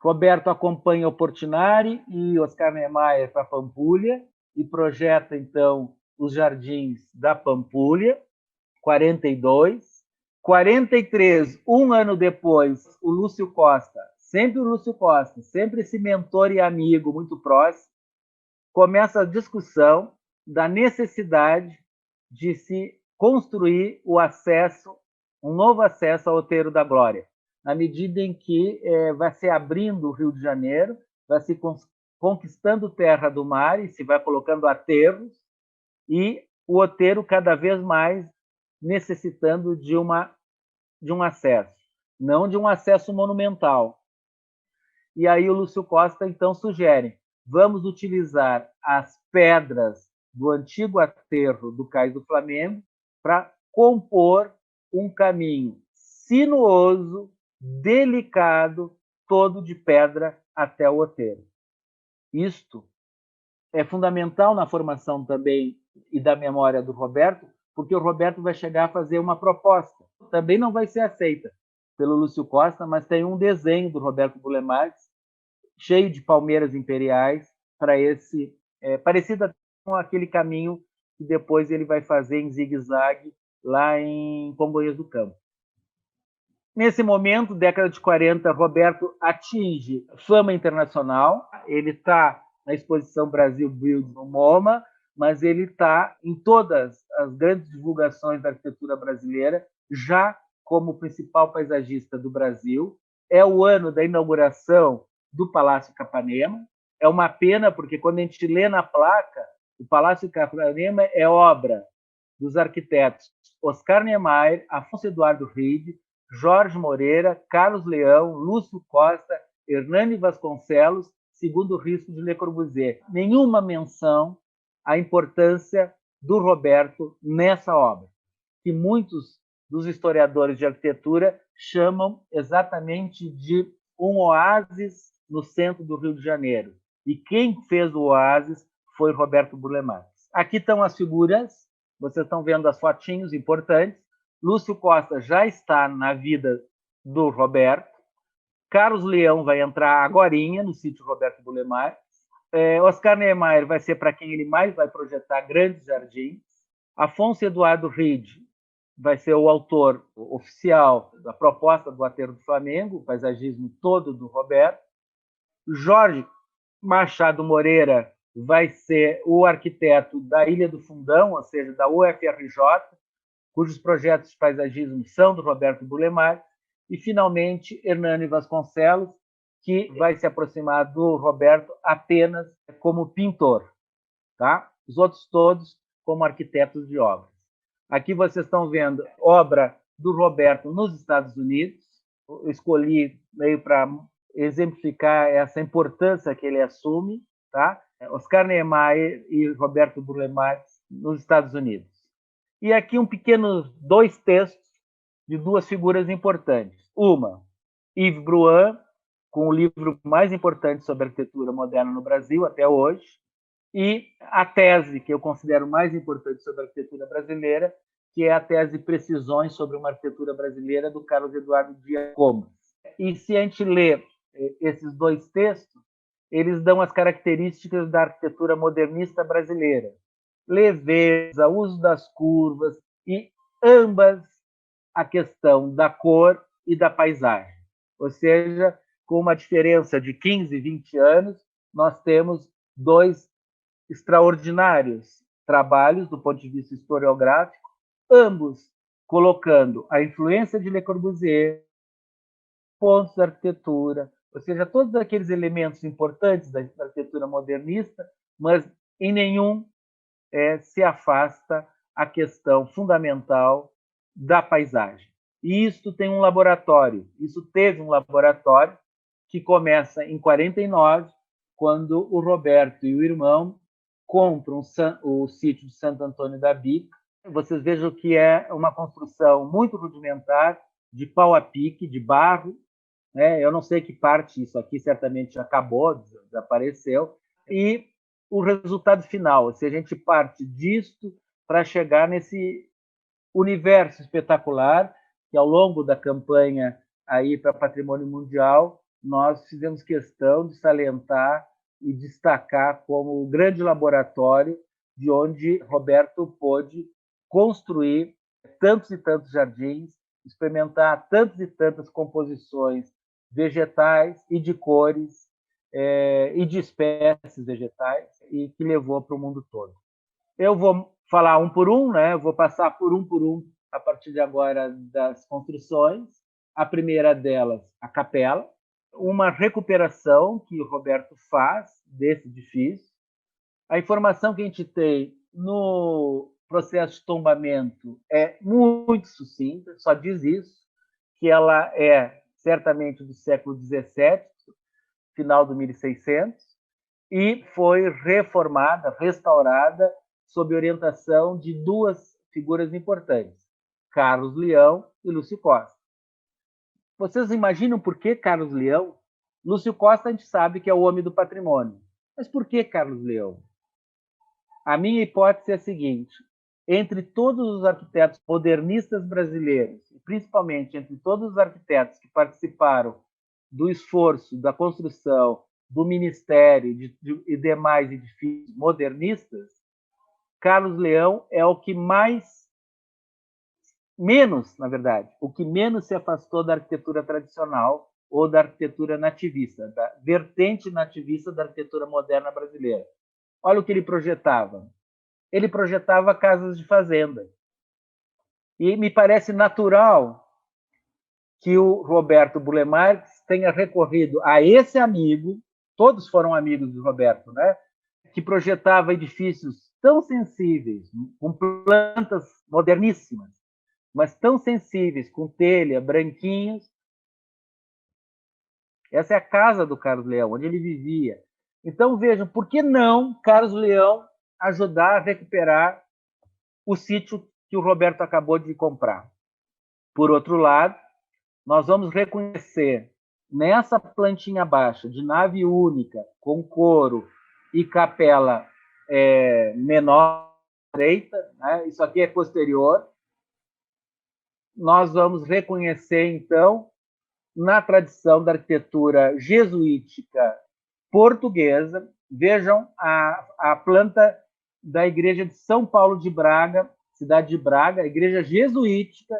Roberto acompanha o Portinari e Oscar Niemeyer para Pampulha e projeta, então, os jardins da Pampulha, 42. 43, um ano depois, o Lúcio Costa, sempre esse mentor e amigo muito próximo, começa a discussão da necessidade de se construir o acesso, um novo acesso ao Outeiro da Glória, na medida em que vai se abrindo o Rio de Janeiro, vai se conquistando terra do mar e se vai colocando aterros, e o outeiro cada vez mais necessitando de um acesso, não de um acesso monumental. E aí o Lúcio Costa, então, sugere: vamos utilizar as pedras do antigo aterro do Cais do Flamengo para compor um caminho sinuoso, delicado, todo de pedra até o outeiro. Isto é fundamental na formação também e da memória do Roberto, porque o Roberto vai chegar a fazer uma proposta. Também não vai ser aceita pelo Lúcio Costa, mas tem um desenho do Roberto Burle Marx cheio de palmeiras imperiais para esse parecido com aquele caminho que depois ele vai fazer em zigue-zague lá em Congonhas do Campo. Nesse momento, década de 40, Roberto atinge fama internacional. Ele está na exposição Brasil Build no MoMA, mas ele está em todas as grandes divulgações da arquitetura brasileira, já como principal paisagista do Brasil. É o ano da inauguração do Palácio Capanema. É uma pena, porque quando a gente lê na placa, o Palácio Capanema é obra dos arquitetos Oscar Niemeyer, Afonso Eduardo Ride, Jorge Moreira, Carlos Leão, Lúcio Costa, Hernani Vasconcelos, segundo o risco de Le Corbusier. Nenhuma menção à importância do Roberto nessa obra, que muitos dos historiadores de arquitetura chamam exatamente de um oásis no centro do Rio de Janeiro. E quem fez o oásis foi Roberto Burle Marx. Aqui estão as figuras, vocês estão vendo as fotinhos importantes. Lúcio Costa já está na vida do Roberto. Carlos Leão vai entrar agorinha no sítio Roberto Burle Marx. Oscar Niemeyer vai ser para quem ele mais vai projetar grandes jardins. Afonso Eduardo Ride vai ser o autor oficial da proposta do Aterro do Flamengo, o paisagismo todo do Roberto. Jorge Machado Moreira vai ser o arquiteto da Ilha do Fundão, ou seja, da UFRJ, cujos projetos de paisagismo são do Roberto Burle Marx. E, finalmente, Hernani Vasconcelos, que vai se aproximar do Roberto apenas como pintor, tá? Os outros todos como arquitetos de obras. Aqui vocês estão vendo obra do Roberto nos Estados Unidos. Eu escolhi meio para exemplificar essa importância que ele assume, tá? Oscar Niemeyer e Roberto Burle Marx nos Estados Unidos. E aqui dois textos de duas figuras importantes. Uma, Yves Bruin, com o livro mais importante sobre arquitetura moderna no Brasil até hoje, e a tese que eu considero mais importante sobre a arquitetura brasileira, que é a tese Precisões sobre uma Arquitetura Brasileira, do Carlos Eduardo Dias Gomes. E se a gente lê esses dois textos, eles dão as características da arquitetura modernista brasileira. Leveza, uso das curvas, e ambas a questão da cor e da paisagem. Ou seja, com uma diferença de 15, 20 anos, nós temos dois extraordinários trabalhos do ponto de vista historiográfico, ambos colocando a influência de Le Corbusier, pontos da arquitetura, ou seja, todos aqueles elementos importantes da arquitetura modernista, mas em nenhum se afasta a questão fundamental da paisagem. E isso tem um laboratório, isso teve um laboratório que começa em 49, quando o Roberto e o irmão compram o sítio de Santo Antônio da Bica. Vocês vejam que é uma construção muito rudimentar, de pau a pique, de barro. Eu não sei que parte isso aqui certamente acabou, desapareceu. E o resultado final, se a gente parte disto para chegar nesse universo espetacular que, ao longo da campanha aí para Patrimônio Mundial, nós fizemos questão de salientar e destacar como o grande laboratório de onde Roberto pôde construir tantos e tantos jardins, experimentar tantas e tantas composições vegetais e de cores e de espécies vegetais, e que levou para o mundo todo. Eu vou falar um por um, né? Eu vou passar por um a partir de agora das construções. A primeira delas, a capela, uma recuperação que o Roberto faz desse edifício. A informação que a gente tem no processo de tombamento é muito sucinta, só diz isso, que ela é certamente do século XVII, final do 1600, e foi reformada, restaurada, sob orientação de duas figuras importantes, Carlos Leão e Lúcio Costa. Vocês imaginam por que Carlos Leão? Lúcio Costa a gente sabe que é o homem do patrimônio. Mas por que Carlos Leão? A minha hipótese é a seguinte: entre todos os arquitetos modernistas brasileiros, e principalmente entre todos os arquitetos que participaram do esforço da construção do Ministério e demais edifícios modernistas, Carlos Leão é o que menos se afastou da arquitetura tradicional ou da arquitetura nativista, da vertente nativista da arquitetura moderna brasileira. Olha o que ele projetava. Ele projetava casas de fazenda. E me parece natural que o Roberto Burle Marx tenha recorrido a esse amigo, todos foram amigos do Roberto, né? Que projetava edifícios tão sensíveis, com plantas moderníssimas, mas tão sensíveis, com telha, branquinhos. Essa é a casa do Carlos Leão, onde ele vivia. Então, vejam, por que não Carlos Leão ajudar a recuperar o sítio que o Roberto acabou de comprar? Por outro lado, nós vamos reconhecer nessa plantinha baixa, de nave única, com coro e capela menor, estreita, né? Isso aqui é posterior. Nós vamos reconhecer, então, na tradição da arquitetura jesuítica portuguesa, vejam a planta da igreja de São Paulo de Braga, cidade de Braga, a igreja jesuítica,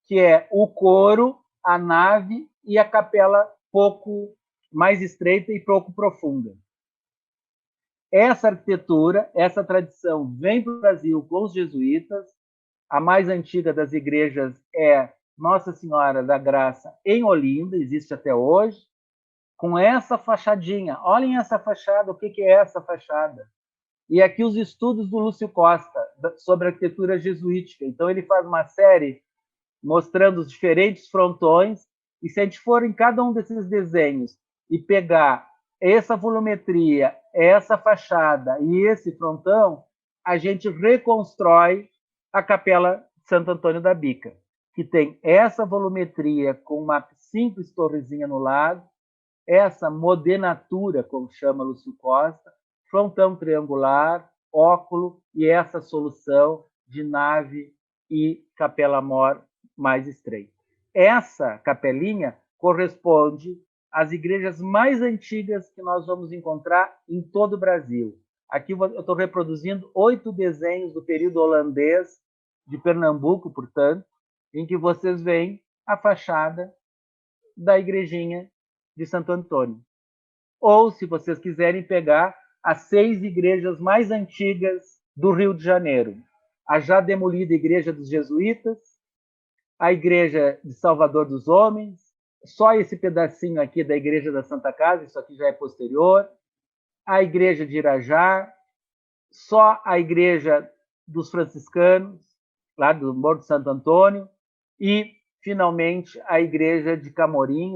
que é o coro, a nave e a capela pouco mais estreita e pouco profunda. Essa arquitetura, essa tradição vem para o Brasil com os jesuítas. A mais antiga das igrejas é Nossa Senhora da Graça, em Olinda, existe até hoje, com essa fachadinha. Olhem essa fachada, o que é essa fachada? E aqui os estudos do Lúcio Costa sobre arquitetura jesuítica. Então, ele faz uma série mostrando os diferentes frontões, e se a gente for em cada um desses desenhos e pegar essa volumetria, essa fachada e esse frontão, a gente reconstrói a Capela Santo Antônio da Bica, que tem essa volumetria com uma simples torrezinha no lado, essa modenatura, como chama Lúcio Costa, frontão triangular, óculo e essa solução de nave e capela-mor mais estreita. Essa capelinha corresponde às igrejas mais antigas que nós vamos encontrar em todo o Brasil. Aqui eu estou reproduzindo 8 desenhos do período holandês de Pernambuco, portanto, em que vocês veem a fachada da igrejinha de Santo Antônio. Ou, se vocês quiserem pegar as 6 igrejas mais antigas do Rio de Janeiro. A já demolida Igreja dos Jesuítas, a Igreja de Salvador dos Homens, só esse pedacinho aqui da Igreja da Santa Casa, isso aqui já é posterior, a Igreja de Irajá, só a Igreja dos Franciscanos, lá do Morro de Santo Antônio, e, finalmente, a Igreja de Camorim,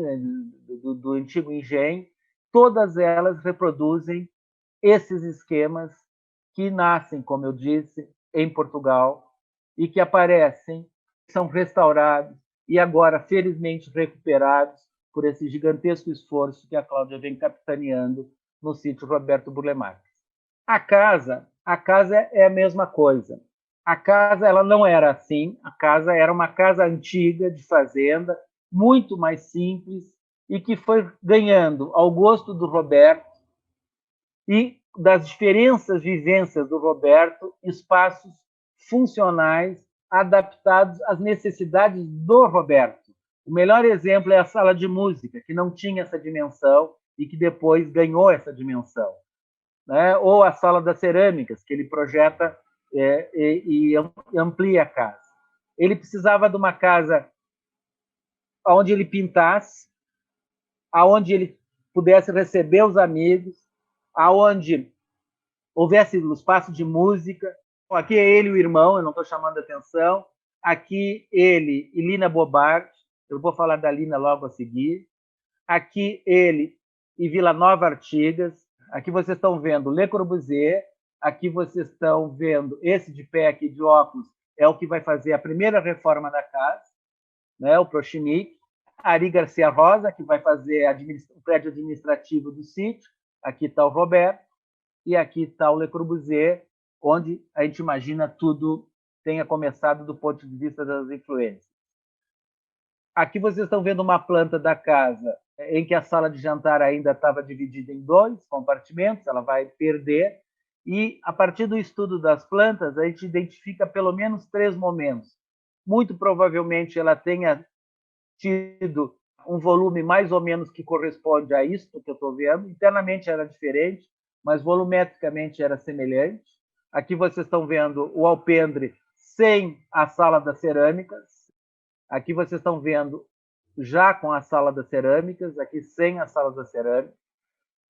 do antigo Engenho. Todas elas reproduzem esses esquemas que nascem, como eu disse, em Portugal e que aparecem, são restaurados e agora, felizmente, recuperados por esse gigantesco esforço que a Cláudia vem capitaneando no sítio Roberto Burle Marx. A casa é a mesma coisa. A casa ela não era assim, a casa era uma casa antiga de fazenda, muito mais simples, e que foi ganhando ao gosto do Roberto e das diferentes vivências do Roberto, espaços funcionais adaptados às necessidades do Roberto. O melhor exemplo é a sala de música, que não tinha essa dimensão e que depois ganhou essa dimensão. Né? Ou a sala das cerâmicas, que ele projeta e amplia a casa. Ele precisava de uma casa onde ele pintasse, aonde ele pudesse receber os amigos, aonde houvesse um espaço de música. Aqui é ele e o irmão, eu não estou chamando a atenção. Aqui ele e Lina Bobart, eu vou falar da Lina logo a seguir. Aqui ele e Vila Nova Artigas. Aqui vocês estão vendo Le Corbusier. Aqui vocês estão vendo esse de pé aqui de óculos, é o que vai fazer a primeira reforma da casa, né, o Prochinic. Ari Garcia Rosa, que vai fazer o prédio administrativo do sítio. Aqui está o Roberto. E aqui está o Le Corbusier, onde a gente imagina tudo tenha começado do ponto de vista das influências. Aqui vocês estão vendo uma planta da casa em que a sala de jantar ainda estava dividida em 2 compartimentos, ela vai perder, e a partir do estudo das plantas, a gente identifica pelo menos 3 momentos. Muito provavelmente ela tenha tido um volume mais ou menos que corresponde a isso que eu estou vendo. Internamente era diferente, mas volumetricamente era semelhante. Aqui vocês estão vendo o alpendre sem a sala das cerâmicas. Aqui vocês estão vendo já com a sala das cerâmicas, aqui sem a sala das cerâmicas.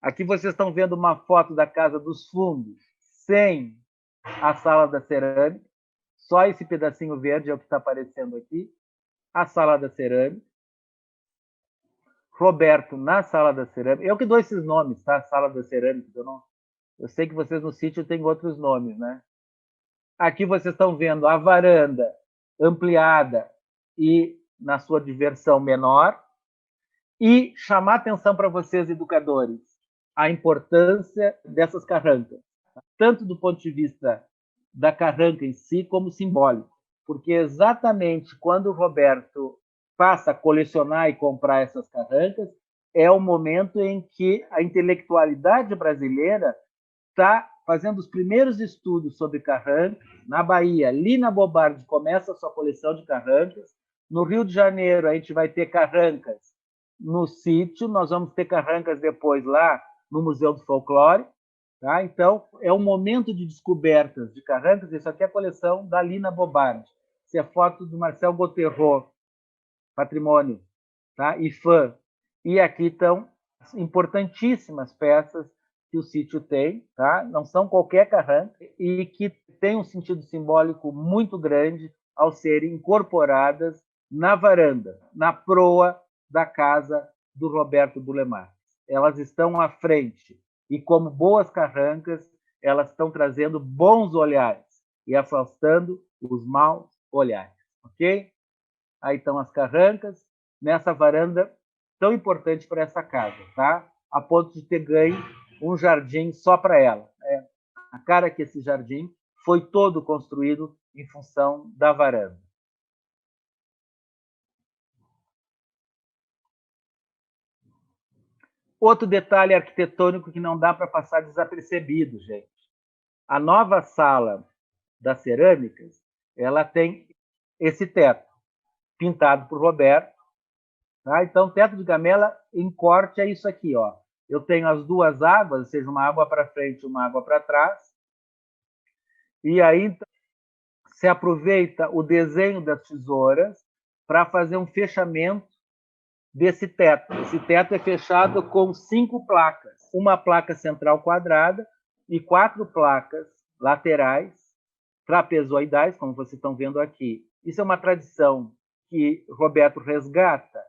Aqui vocês estão vendo uma foto da Casa dos Fundos sem a sala da cerâmica. Só esse pedacinho verde é o que está aparecendo aqui. A sala da cerâmica. Roberto na sala da cerâmica. Eu que dou esses nomes, tá? Sala da cerâmica. Eu sei que vocês no sítio têm outros nomes, né? Aqui vocês estão vendo a varanda ampliada e na sua diversão menor. E chamar atenção para vocês, educadores, a importância dessas carrancas, tanto do ponto de vista da carranca em si, como simbólico. Porque exatamente quando o Roberto passa a colecionar e comprar essas carrancas, é o momento em que a intelectualidade brasileira está fazendo os primeiros estudos sobre carrancas. Na Bahia, Lina Bobardi começa a sua coleção de carrancas. No Rio de Janeiro, a gente vai ter carrancas no sítio, nós vamos ter carrancas depois lá no Museu do Folclore. Tá? Então, é um momento de descobertas de carrancas. Isso aqui é a coleção da Lina Bobardi. Isso é foto do Marcel Gauthieron, patrimônio, tá? IFAM. E aqui estão importantíssimas peças que o sítio tem, tá? Não são qualquer carranca e que tem um sentido simbólico muito grande ao serem incorporadas na varanda, na proa da casa do Roberto Burle Marx. Elas estão à frente e, como boas carrancas, elas estão trazendo bons olhares e afastando os maus olhares, ok? Aí estão as carrancas nessa varanda tão importante para essa casa, tá? A ponto de ter ganho um jardim só para ela. A cara que esse jardim foi todo construído em função da varanda. Outro detalhe arquitetônico que não dá para passar desapercebido, gente. A nova sala das cerâmicas, ela tem esse teto, pintado por Roberto. Tá? Então, teto de gamela em corte é isso aqui. Ó. Eu tenho as duas águas, ou seja, uma água para frente e uma água para trás. E aí se aproveita o desenho das tesouras para fazer um fechamento desse teto. Esse teto é fechado com 5 placas. Uma placa central quadrada e 4 placas laterais trapezoidais, como vocês estão vendo aqui. Isso é uma tradição que Roberto resgata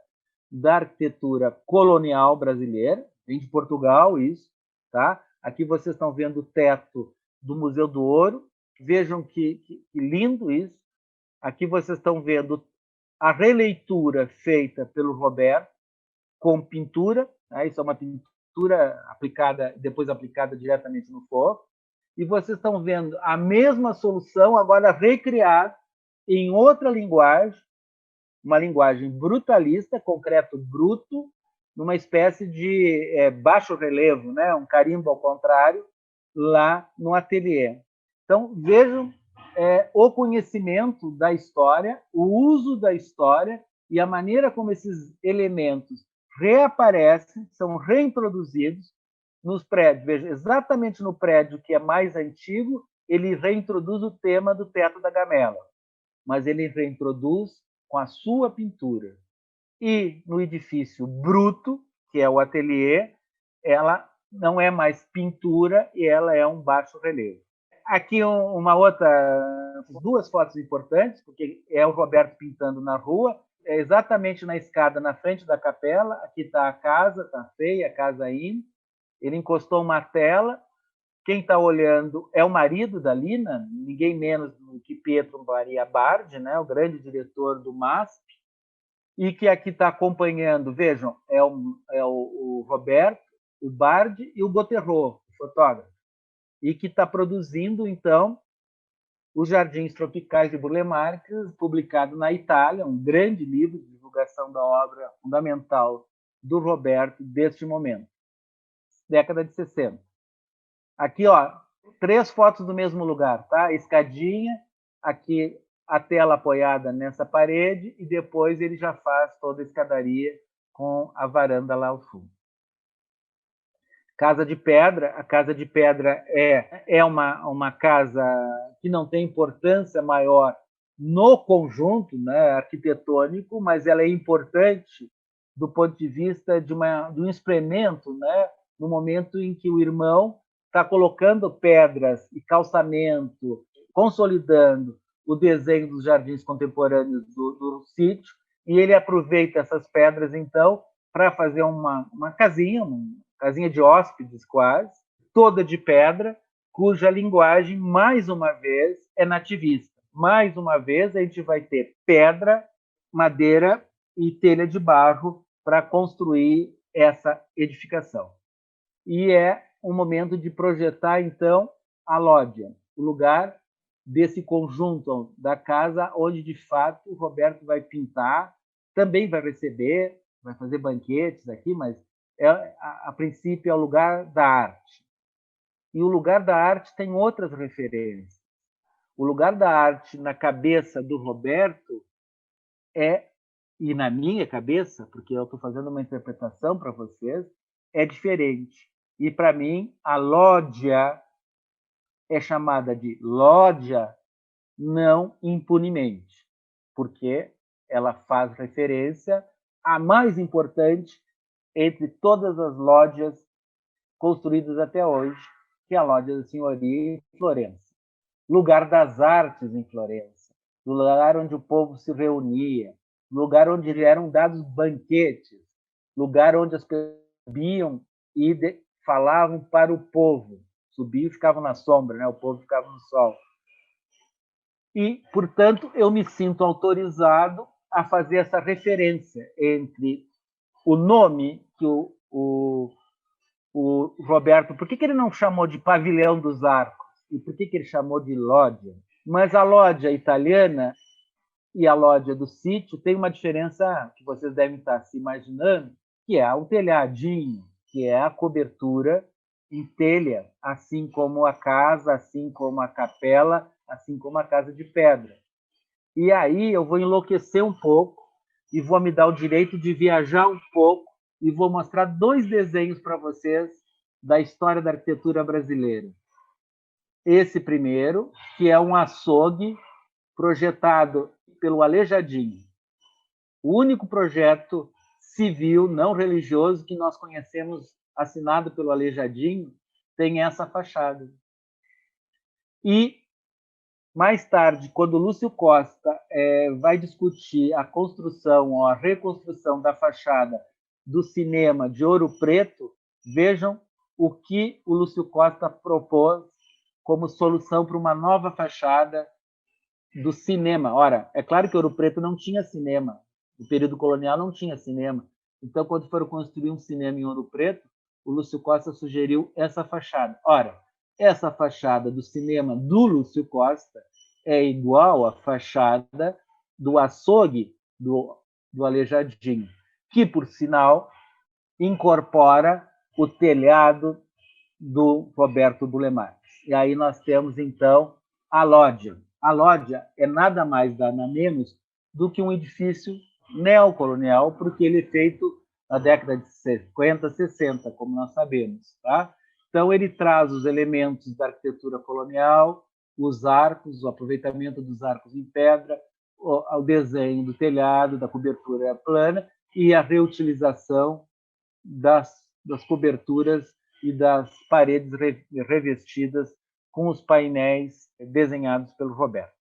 da arquitetura colonial brasileira, vem de Portugal isso, tá? Aqui vocês estão vendo o teto do Museu do Ouro, vejam que lindo isso. Aqui vocês estão vendo a releitura feita pelo Roberto com pintura, né? Isso é uma pintura aplicada, depois aplicada diretamente no forro, e vocês estão vendo a mesma solução agora recriada em outra linguagem, uma linguagem brutalista, concreto bruto, numa espécie de baixo relevo, né? Um carimbo ao contrário, lá no ateliê. Então, vejam o conhecimento da história, o uso da história e a maneira como esses elementos reaparecem, são reintroduzidos nos prédios. Veja, exatamente no prédio que é mais antigo, ele reintroduz o tema do teto da gamela, mas ele reintroduz com a sua pintura. E no edifício bruto, que é o ateliê, ela não é mais pintura e ela é um baixo relevo. Aqui uma outra, duas fotos importantes, porque é o Roberto pintando na rua, é exatamente na escada na frente da capela. Aqui está a casa, está feia, a casa indo. Ele encostou uma tela. Quem está olhando é o marido da Lina, ninguém menos do que Pietro Maria Bardi, né, o grande diretor do MASP, e que aqui está acompanhando, vejam, é o Roberto, o Bardi e o Gauthieron, o fotógrafo, e que está produzindo, então, Os Jardins Tropicais de Burle Marx, publicado na Itália, um grande livro de divulgação da obra fundamental do Roberto deste momento, década de 60. Aqui, ó, 3 fotos do mesmo lugar, tá? Escadinha, aqui a tela apoiada nessa parede e depois ele já faz toda a escadaria com a varanda lá ao fundo. Casa de Pedra. A Casa de Pedra é uma casa que não tem importância maior no conjunto, né, arquitetônico, mas ela é importante do ponto de vista de um experimento, né, no momento em que o irmão está colocando pedras e calçamento, consolidando o desenho dos jardins contemporâneos do sítio, e ele aproveita essas pedras, então, para fazer uma casinha de hóspedes quase, toda de pedra, cuja linguagem, mais uma vez, é nativista. Mais uma vez, a gente vai ter pedra, madeira e telha de barro para construir essa edificação. E é um momento de projetar, então, a lógia, o lugar desse conjunto da casa onde, de fato, o Roberto vai pintar, também vai receber, vai fazer banquetes aqui, mas a princípio é o lugar da arte. E o lugar da arte tem outras referências. O lugar da arte na cabeça do Roberto e na minha cabeça, porque eu estou fazendo uma interpretação para vocês, é diferente. E para mim, a lógia é chamada de lógia não impunemente, porque ela faz referência à mais importante entre todas as lógias construídas até hoje, que é a Lógia da Senhoria em Florença. Lugar das artes em Florença, lugar onde o povo se reunia, lugar onde eram dados banquetes, lugar onde as pessoas subiam e falavam para o povo. Subiam e ficavam na sombra, né? O povo ficava no sol. E, portanto, eu me sinto autorizado a fazer essa referência entre o nome que o Roberto, por que ele não chamou de Pavilhão dos Arcos? E por que ele chamou de lógia? Mas a lógia italiana e a lógia do sítio tem uma diferença que vocês devem estar se imaginando, que é o telhadinho, que é a cobertura em telha, assim como a casa, assim como a capela, assim como a casa de pedra. E aí eu vou enlouquecer um pouco e vou me dar o direito de viajar um pouco e vou mostrar 2 desenhos para vocês da história da arquitetura brasileira. Esse primeiro, que é um açougue projetado pelo Aleijadinho. O único projeto civil, não religioso, que nós conhecemos assinado pelo Aleijadinho, tem essa fachada. E, mais tarde, quando o Lúcio Costa vai discutir a construção ou a reconstrução da fachada do cinema de Ouro Preto, vejam o que o Lúcio Costa propôs como solução para uma nova fachada do cinema. Ora, é claro que Ouro Preto não tinha cinema, no período colonial não tinha cinema. Então, quando foram construir um cinema em Ouro Preto, o Lúcio Costa sugeriu essa fachada. Ora, essa fachada do cinema do Lúcio Costa é igual à fachada do açougue do Aleijadinho, que, por sinal, incorpora o telhado do Roberto Bulemar. E aí nós temos, então, a lógia. A lógia é nada mais, nada menos do que um edifício neocolonial, porque ele é feito na década de 50, 60, como nós sabemos. Tá? Então, ele traz os elementos da arquitetura colonial, os arcos, o aproveitamento dos arcos em pedra, o desenho do telhado, da cobertura plana e a reutilização das coberturas e das paredes revestidas com os painéis desenhados pelo Roberto.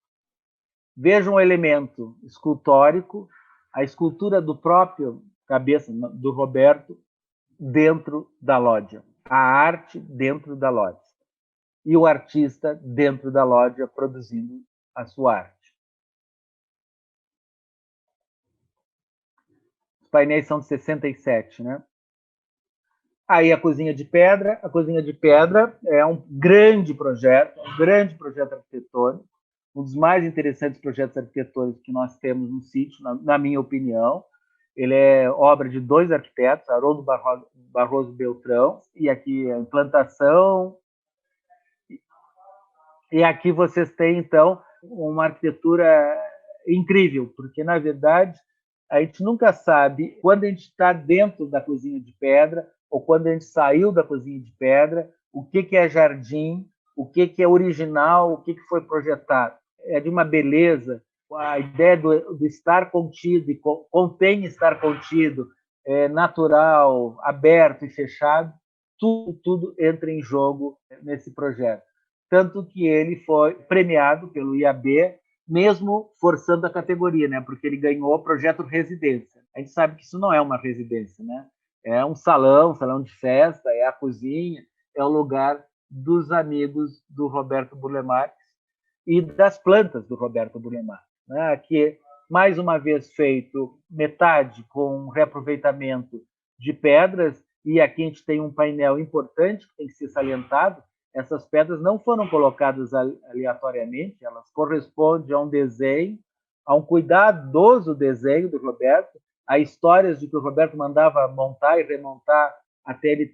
Veja um elemento escultórico, a escultura do próprio cabeça do Roberto dentro da lógia, a arte dentro da lógia e o artista dentro da lógia produzindo a sua arte. Os painéis são de 67, né? Aí a Cozinha de Pedra. A Cozinha de Pedra é um grande projeto arquitetônico, um dos mais interessantes projetos arquitetônicos que nós temos no sítio, na minha opinião. Ele é obra de 2 arquitetos, Haroldo Barroso Beltrão, e aqui a implantação. E aqui vocês têm, então, uma arquitetura incrível, porque, na verdade, a gente nunca sabe quando a gente está dentro da Cozinha de Pedra ou quando a gente saiu da Cozinha de Pedra, o que é jardim, o que é original, o que foi projetado. É de uma beleza, a ideia do estar contido, e contém estar contido, natural, aberto e fechado, tudo entra em jogo nesse projeto. Tanto que ele foi premiado pelo IAB, mesmo forçando a categoria, né? Porque ele ganhou o projeto residência. A gente sabe que isso não é uma residência, né? É um salão de festa, é a cozinha, é o lugar dos amigos do Roberto Burle Marx e das plantas do Roberto Burle Marx, né? Que, mais uma vez, feito metade com reaproveitamento de pedras, e aqui a gente tem um painel importante que tem que ser salientado. Essas pedras não foram colocadas aleatoriamente, elas correspondem a um desenho, a um cuidadoso desenho do Roberto, a histórias de que o Roberto mandava montar e remontar até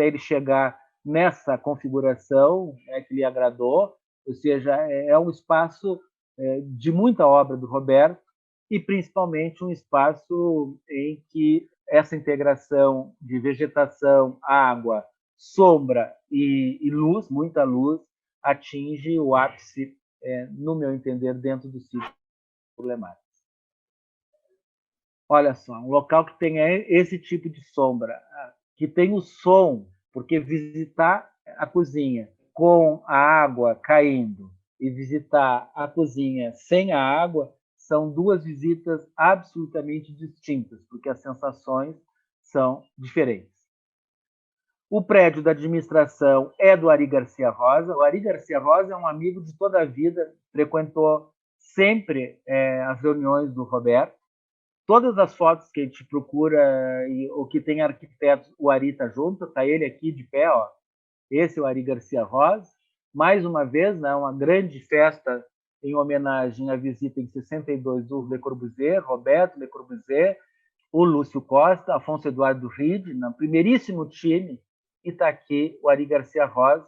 ele chegar nessa configuração, né, que lhe agradou, ou seja, é um espaço de muita obra do Roberto e principalmente um espaço em que essa integração de vegetação, água, sombra e luz, muita luz, atinge o ápice, no meu entender, dentro do sítio Burle-Marx. Olha só, um local que tem esse tipo de sombra, que tem o som, porque visitar a cozinha com a água caindo e visitar a cozinha sem a água são duas visitas absolutamente distintas, porque as sensações são diferentes. O prédio da administração é do Ari Garcia Rosa. O Ari Garcia Rosa é um amigo de toda a vida, frequentou sempre as reuniões do Roberto. Todas as fotos que a gente procura, ou que tem arquitetos, o Ari está junto, está ele aqui de pé, ó. Esse é o Ari Garcia Rosa. Mais uma vez, né, uma grande festa em homenagem à visita em 62 do Le Corbusier, Roberto Le Corbusier, o Lúcio Costa, Afonso Eduardo Ride, no primeiríssimo time, e está aqui o Ari Garcia Rosa,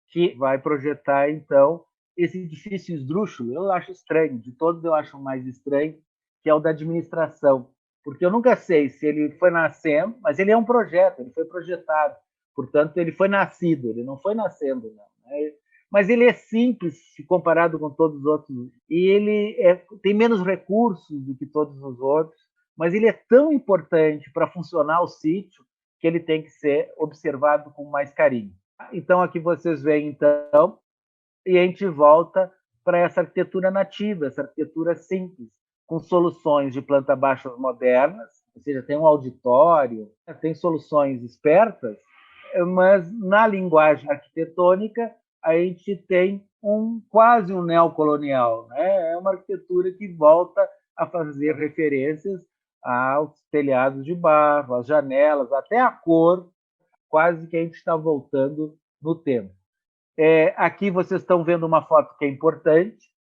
que vai projetar, então, esse edifício esdrúxulo. Eu acho estranho, de todos eu acho o mais estranho, que é o da administração, porque eu nunca sei se ele foi nascendo, mas ele é um projeto, ele foi projetado, portanto, ele foi nascido, ele não foi nascendo, não. Mas ele é simples comparado com todos os outros, e ele tem menos recursos do que todos os outros, mas ele é tão importante para funcionar o sítio que ele tem que ser observado com mais carinho. Então, aqui vocês veem, então, e a gente volta para essa arquitetura nativa, essa arquitetura simples, com soluções de planta baixa modernas, ou seja, tem um auditório, tem soluções espertas, mas na linguagem arquitetônica a gente tem quase um neocolonial, né? É uma arquitetura que volta a fazer referências aos telhados de barro, às janelas, até a cor, quase que a gente está voltando no tempo. Aqui vocês estão vendo uma foto que é importante,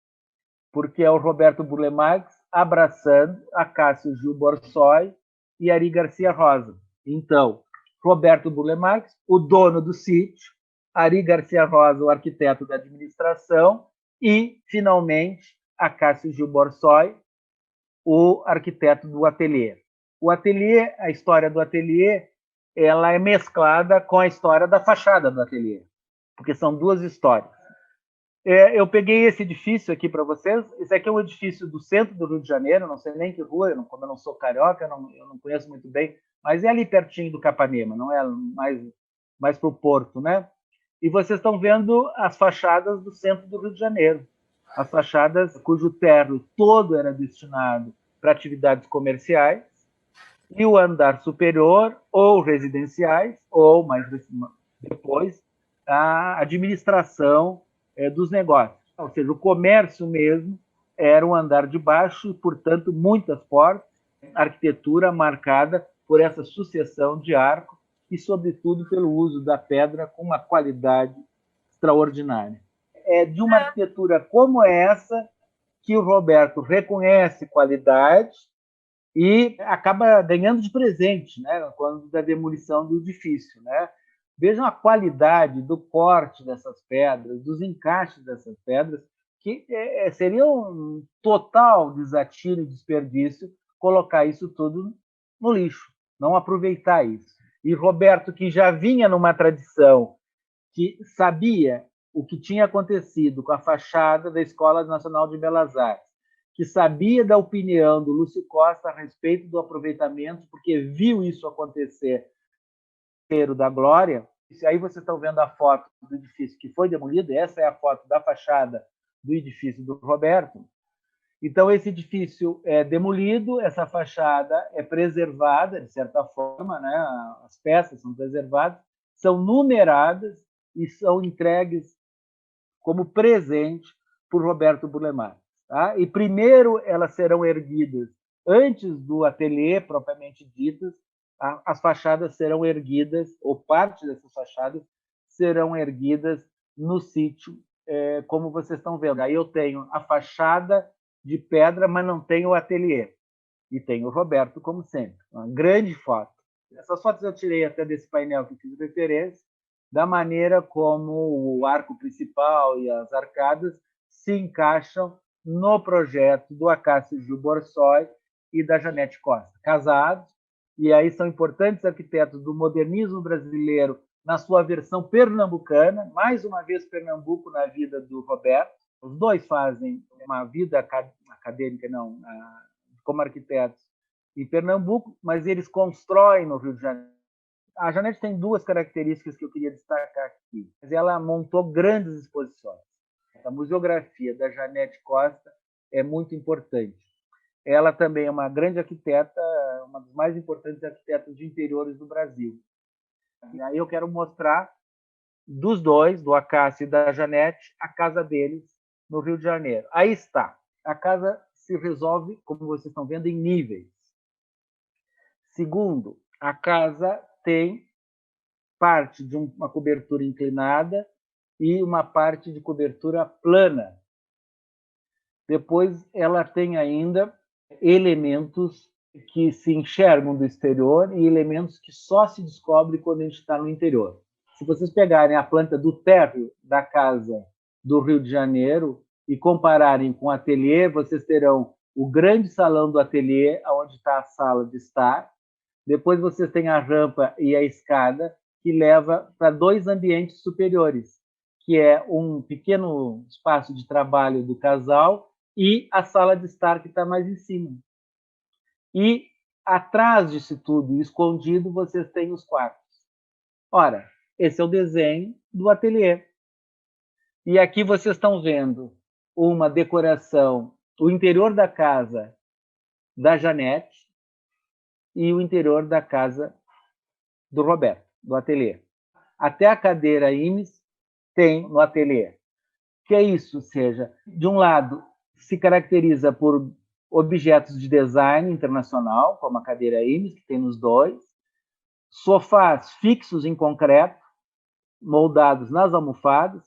porque é o Roberto Burle Marx abraçando a Cássio Gil Borsoi e Ari Garcia Rosa. Então, Roberto Burle Marx, o dono do sítio, Ari Garcia Rosa, o arquiteto da administração, e, finalmente, a Cássio Gil Borsoi, o arquiteto do ateliê. O ateliê, a história do ateliê, ela é mesclada com a história da fachada do ateliê, porque são duas histórias. Eu peguei esse edifício aqui para vocês. Esse aqui é um edifício do centro do Rio de Janeiro, não sei nem que rua, como eu não sou carioca, eu não conheço muito bem, mas é ali pertinho do Capanema, não é mais para o Porto, né? E vocês estão vendo as fachadas do centro do Rio de Janeiro, as fachadas cujo térreo todo era destinado para atividades comerciais, e o andar superior, ou residenciais, ou mais depois, a administração dos negócios. Ou seja, o comércio mesmo era um andar de baixo e, portanto, muitas portas, arquitetura marcada por essa sucessão de arcos e, sobretudo, pelo uso da pedra com uma qualidade extraordinária. É de uma arquitetura como essa que o Roberto reconhece qualidade e acaba ganhando de presente, né, quando da demolição do edifício, né? Vejam a qualidade do corte dessas pedras, dos encaixes dessas pedras, que seria um total desatino e desperdício colocar isso tudo no lixo, não aproveitar isso. E Roberto, que já vinha numa tradição, que sabia o que tinha acontecido com a fachada da Escola Nacional de Belas Artes, que sabia da opinião do Lúcio Costa a respeito do aproveitamento, porque viu isso acontecer da Glória. E aí vocês estão vendo a foto do edifício que foi demolido, essa é a foto da fachada do edifício do Roberto. Então, esse edifício é demolido, essa fachada é preservada, de certa forma, né? As peças são preservadas, são numeradas e são entregues como presente por Roberto Burle Marx. Tá? E primeiro elas serão erguidas, antes do ateliê propriamente ditas, as fachadas serão erguidas, ou parte dessas fachadas serão erguidas no sítio, como vocês estão vendo. Aí eu tenho a fachada de pedra, mas não tenho o ateliê. E tenho o Roberto, como sempre. Uma grande foto. Essas fotos eu tirei até desse painel que fiz referência, da maneira como o arco principal e as arcadas se encaixam no projeto do Acácio Gil Borsoi e da Janete Costa, casados, e aí são importantes arquitetos do modernismo brasileiro na sua versão pernambucana, mais uma vez Pernambuco na vida do Roberto. Os dois fazem uma vida acadêmica, não, como arquitetos em Pernambuco, mas eles constroem no Rio de Janeiro. A Janete tem duas características que eu queria destacar aqui. Ela montou grandes exposições. A museografia da Janete Costa é muito importante. Ela também é uma grande arquiteta, uma das mais importantes arquitetas de interiores do Brasil. E aí eu quero mostrar dos dois, do Acácio e da Janete, a casa deles no Rio de Janeiro. Aí está. A casa se resolve, como vocês estão vendo, em níveis. Segundo, a casa tem parte de uma cobertura inclinada e uma parte de cobertura plana. Depois, ela tem ainda elementos que se enxergam do exterior e elementos que só se descobre quando a gente está no interior. Se vocês pegarem a planta do térreo da casa do Rio de Janeiro e compararem com o ateliê, vocês terão o grande salão do ateliê, onde está a sala de estar. Depois vocês têm a rampa e a escada, que leva para dois ambientes superiores, que é um pequeno espaço de trabalho do casal e a sala de estar, que está mais em cima. E atrás disso tudo, escondido, vocês têm os quartos. Ora, esse é o desenho do ateliê. E aqui vocês estão vendo uma decoração, o interior da casa da Janete e o interior da casa do Roberto, do ateliê. Até a cadeira Imes tem no ateliê. Que é isso, ou seja, de um lado, se caracteriza por objetos de design internacional, como a cadeira Imes, que tem nos dois, sofás fixos em concreto, moldados nas almofadas,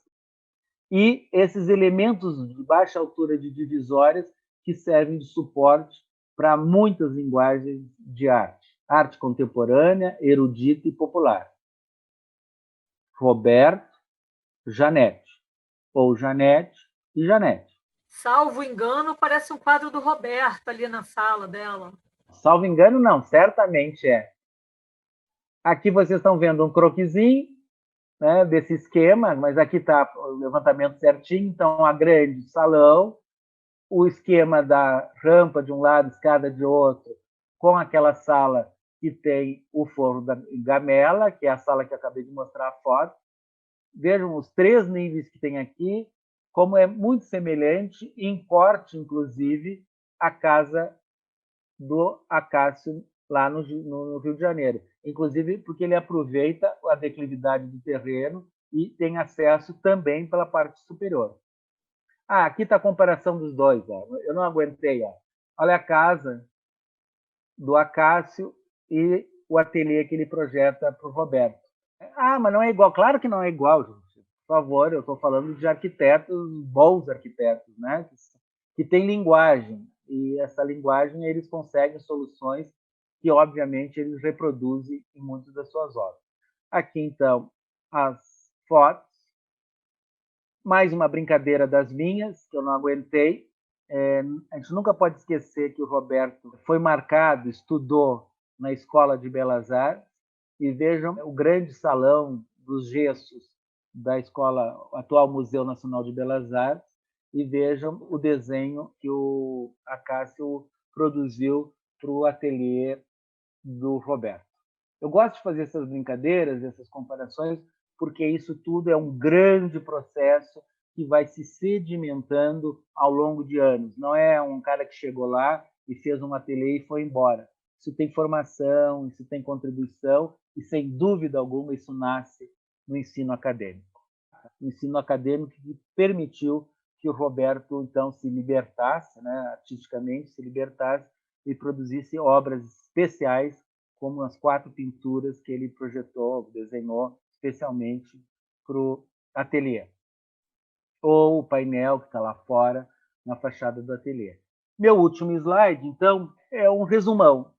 e esses elementos de baixa altura de divisórias que servem de suporte para muitas linguagens de arte. Arte contemporânea, erudita e popular. Roberto, Janete, ou Janete e Janete. Salvo engano, parece um quadro do Roberto ali na sala dela. Salvo engano, não, certamente é. Aqui vocês estão vendo um croquisinho, né, desse esquema, mas aqui está o levantamento certinho. Então, a grande salão, o esquema da rampa de um lado, escada de outro, com aquela sala que tem o forno da gamela, que é a sala que eu acabei de mostrar a foto. Vejam os três níveis que tem aqui, como é muito semelhante, em porte, inclusive, à casa do Acácio lá no Rio de Janeiro. Inclusive porque ele aproveita a declividade do terreno e tem acesso também pela parte superior. Aqui está a comparação dos dois. Ó. Eu não aguentei. Ó. Olha a casa do Acácio e o ateliê que ele projeta para o Roberto. Mas não é igual. Claro que não é igual, gente. Por favor, eu estou falando de arquitetos, bons arquitetos, né? Que têm linguagem. E essa linguagem eles conseguem soluções que, obviamente, eles reproduzem em muitas das suas obras. Aqui, então, as fotos. Mais uma brincadeira das minhas, que eu não aguentei. A gente nunca pode esquecer que o Roberto foi marcado, estudou na Escola de Belas Artes, e vejam o grande salão dos gessos da escola, atual Museu Nacional de Belas Artes, e vejam o desenho que o Acácio produziu para o ateliê do Roberto. Eu gosto de fazer essas brincadeiras, essas comparações, porque isso tudo é um grande processo que vai se sedimentando ao longo de anos. Não é um cara que chegou lá e fez um ateliê e foi embora. Isso tem formação, isso tem contribuição, e, sem dúvida alguma, isso nasce no ensino acadêmico. O ensino acadêmico que permitiu que o Roberto, então, se libertasse, né, artisticamente, se libertasse e produzisse obras especiais, como as 4 pinturas que ele projetou, desenhou especialmente para o ateliê. Ou o painel que está lá fora, na fachada do ateliê. Meu último slide, então, é um resumão,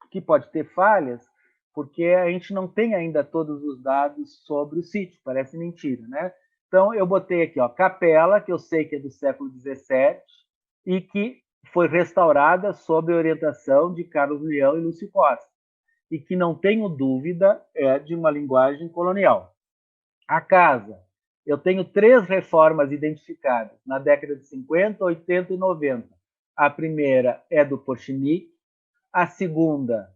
que pode ter falhas, porque a gente não tem ainda todos os dados sobre o sítio, parece mentira, né? Então, eu botei aqui, ó, capela, que eu sei que é do século XVII e que foi restaurada sob a orientação de Carlos Leão e Lúcio Costa, e que, não tenho dúvida, é de uma linguagem colonial. A casa, eu tenho 3 reformas identificadas na década de 50, 80 e 90. A primeira é do Porchinic, a segunda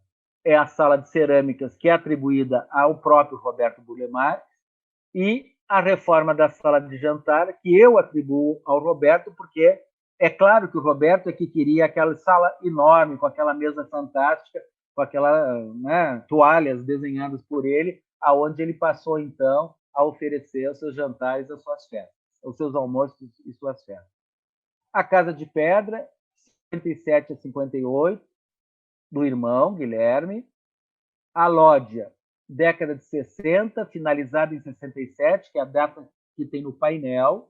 é a sala de cerâmicas, que é atribuída ao próprio Roberto Burle Marx, e a reforma da sala de jantar, que eu atribuo ao Roberto, porque é claro que o Roberto é que queria aquela sala enorme, com aquela mesa fantástica, com aquelas, né, toalhas desenhadas por ele, aonde ele passou, então, a oferecer os seus jantares, as suas festas, os seus almoços e suas festas. A Casa de Pedra, 57 a 58, do irmão Guilherme. A Lódia, década de 60, finalizada em 67, que é a data que tem no painel,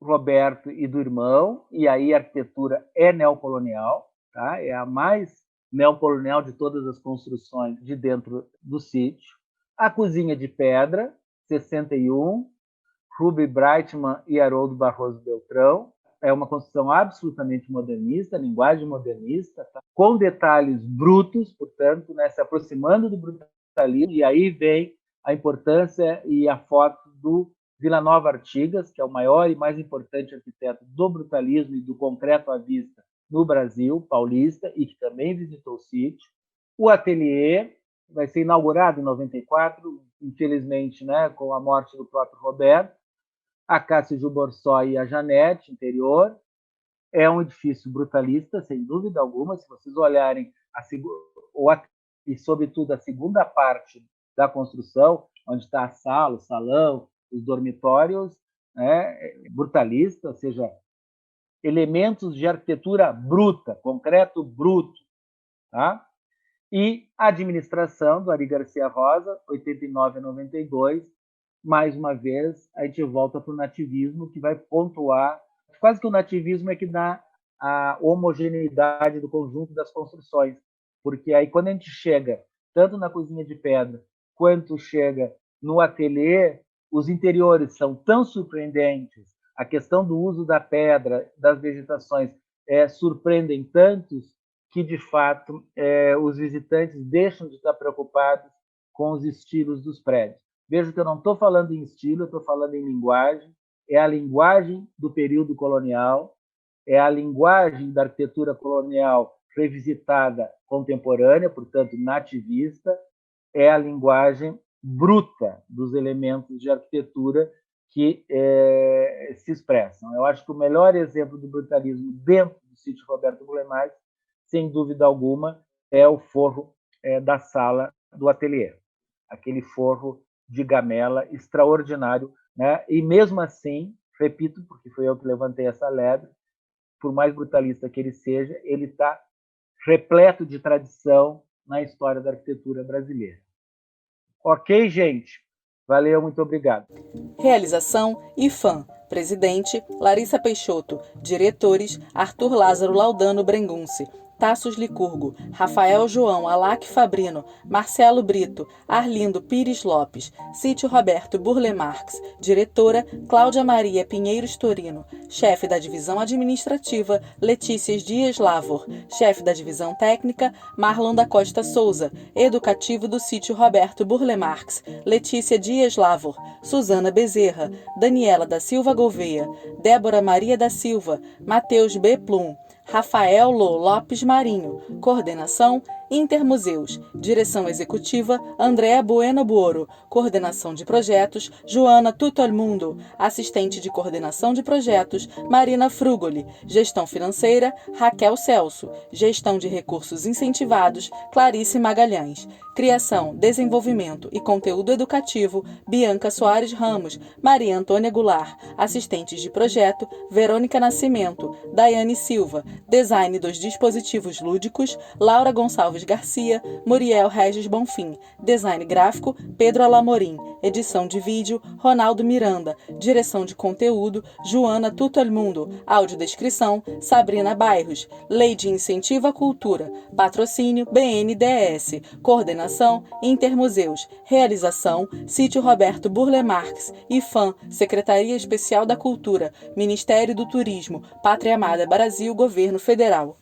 Roberto e do irmão, e aí a arquitetura é neocolonial, tá? É a mais neocolonial de todas as construções de dentro do sítio. A Cozinha de Pedra, 61, Ruby Breitman e Haroldo Barroso Beltrão. É uma construção absolutamente modernista, linguagem modernista, tá? Com detalhes brutos, portanto, né, se aproximando do brutalismo, e aí vem a importância e a foto do Vila Nova Artigas, que é o maior e mais importante arquiteto do brutalismo e do concreto à vista no Brasil, paulista, e que também visitou o sítio. O ateliê vai ser inaugurado em 94, infelizmente, né, com a morte do próprio Roberto. A Cássio Juborsó e a Janete, interior. É um edifício brutalista, sem dúvida alguma. Se vocês olharem, e sobretudo a segunda parte da construção, onde está a sala, o salão, os dormitórios, né, brutalista, ou seja, elementos de arquitetura bruta, concreto bruto. Tá? E a administração do Ari Garcia Rosa, 89 a 92, mais uma vez, a gente volta para o nativismo, que vai pontuar, quase que o nativismo é que dá a homogeneidade do conjunto das construções, porque aí quando a gente chega, tanto na Cozinha de Pedra, quanto chega no ateliê, os interiores são tão surpreendentes, a questão do uso da pedra, das vegetações, surpreendem tantos, que, de fato, os visitantes deixam de estar preocupados com os estilos dos prédios. Veja que eu não estou falando em estilo, eu estou falando em linguagem. É a linguagem do período colonial, é a linguagem da arquitetura colonial revisitada contemporânea, portanto, nativista, é a linguagem bruta dos elementos de arquitetura que se expressam. Eu acho que o melhor exemplo do brutalismo dentro do sítio Roberto Burle Marx, sem dúvida alguma, é o forro da sala do ateliê. Aquele forro de gamela extraordinário, né? E mesmo assim, repito, porque foi eu que levantei essa lebre, por mais brutalista que ele seja, ele está repleto de tradição na história da arquitetura brasileira. Ok, gente? Valeu, muito obrigado. Realização IFAM. Presidente, Larissa Peixoto. Diretores, Arthur Lázaro Laudano Brengunce. Tassos Licurgo, Rafael João Alac Fabrino, Marcelo Brito, Arlindo Pires Lopes, Sítio Roberto Burle Marx, diretora Cláudia Maria Pinheiros Torino, chefe da divisão administrativa Letícia Dias Lavor, chefe da divisão técnica Marlon da Costa Souza, educativo do Sítio Roberto Burle Marx, Letícia Dias Lavor, Suzana Bezerra, Daniela da Silva Gouveia, Débora Maria da Silva, Matheus B. Plum, Rafael Lô Lopes Marinho. Coordenação Intermuseus. Direção executiva Andréa Bueno Buoro. Coordenação de projetos Joana Tutolmundo. Assistente de coordenação de projetos Marina Frugoli. Gestão financeira Raquel Celso. Gestão de recursos incentivados Clarice Magalhães. Criação, desenvolvimento e conteúdo educativo Bianca Soares Ramos. Maria Antônia Goulart. Assistentes de projeto Verônica Nascimento. Daiane Silva. Design dos dispositivos lúdicos Laura Gonçalves Alves Garcia, Muriel Regis Bonfim. Design gráfico, Pedro Alamorim. Edição de vídeo, Ronaldo Miranda. Direção de conteúdo, Joana Tutelmundo. Audiodescrição, Sabrina Bairros. Lei de Incentivo à Cultura. Patrocínio, BNDES. Coordenação, Intermuseus. Realização, Sítio Roberto Burle Marx. IFAM, Secretaria Especial da Cultura. Ministério do Turismo. Pátria Amada Brasil, Governo Federal.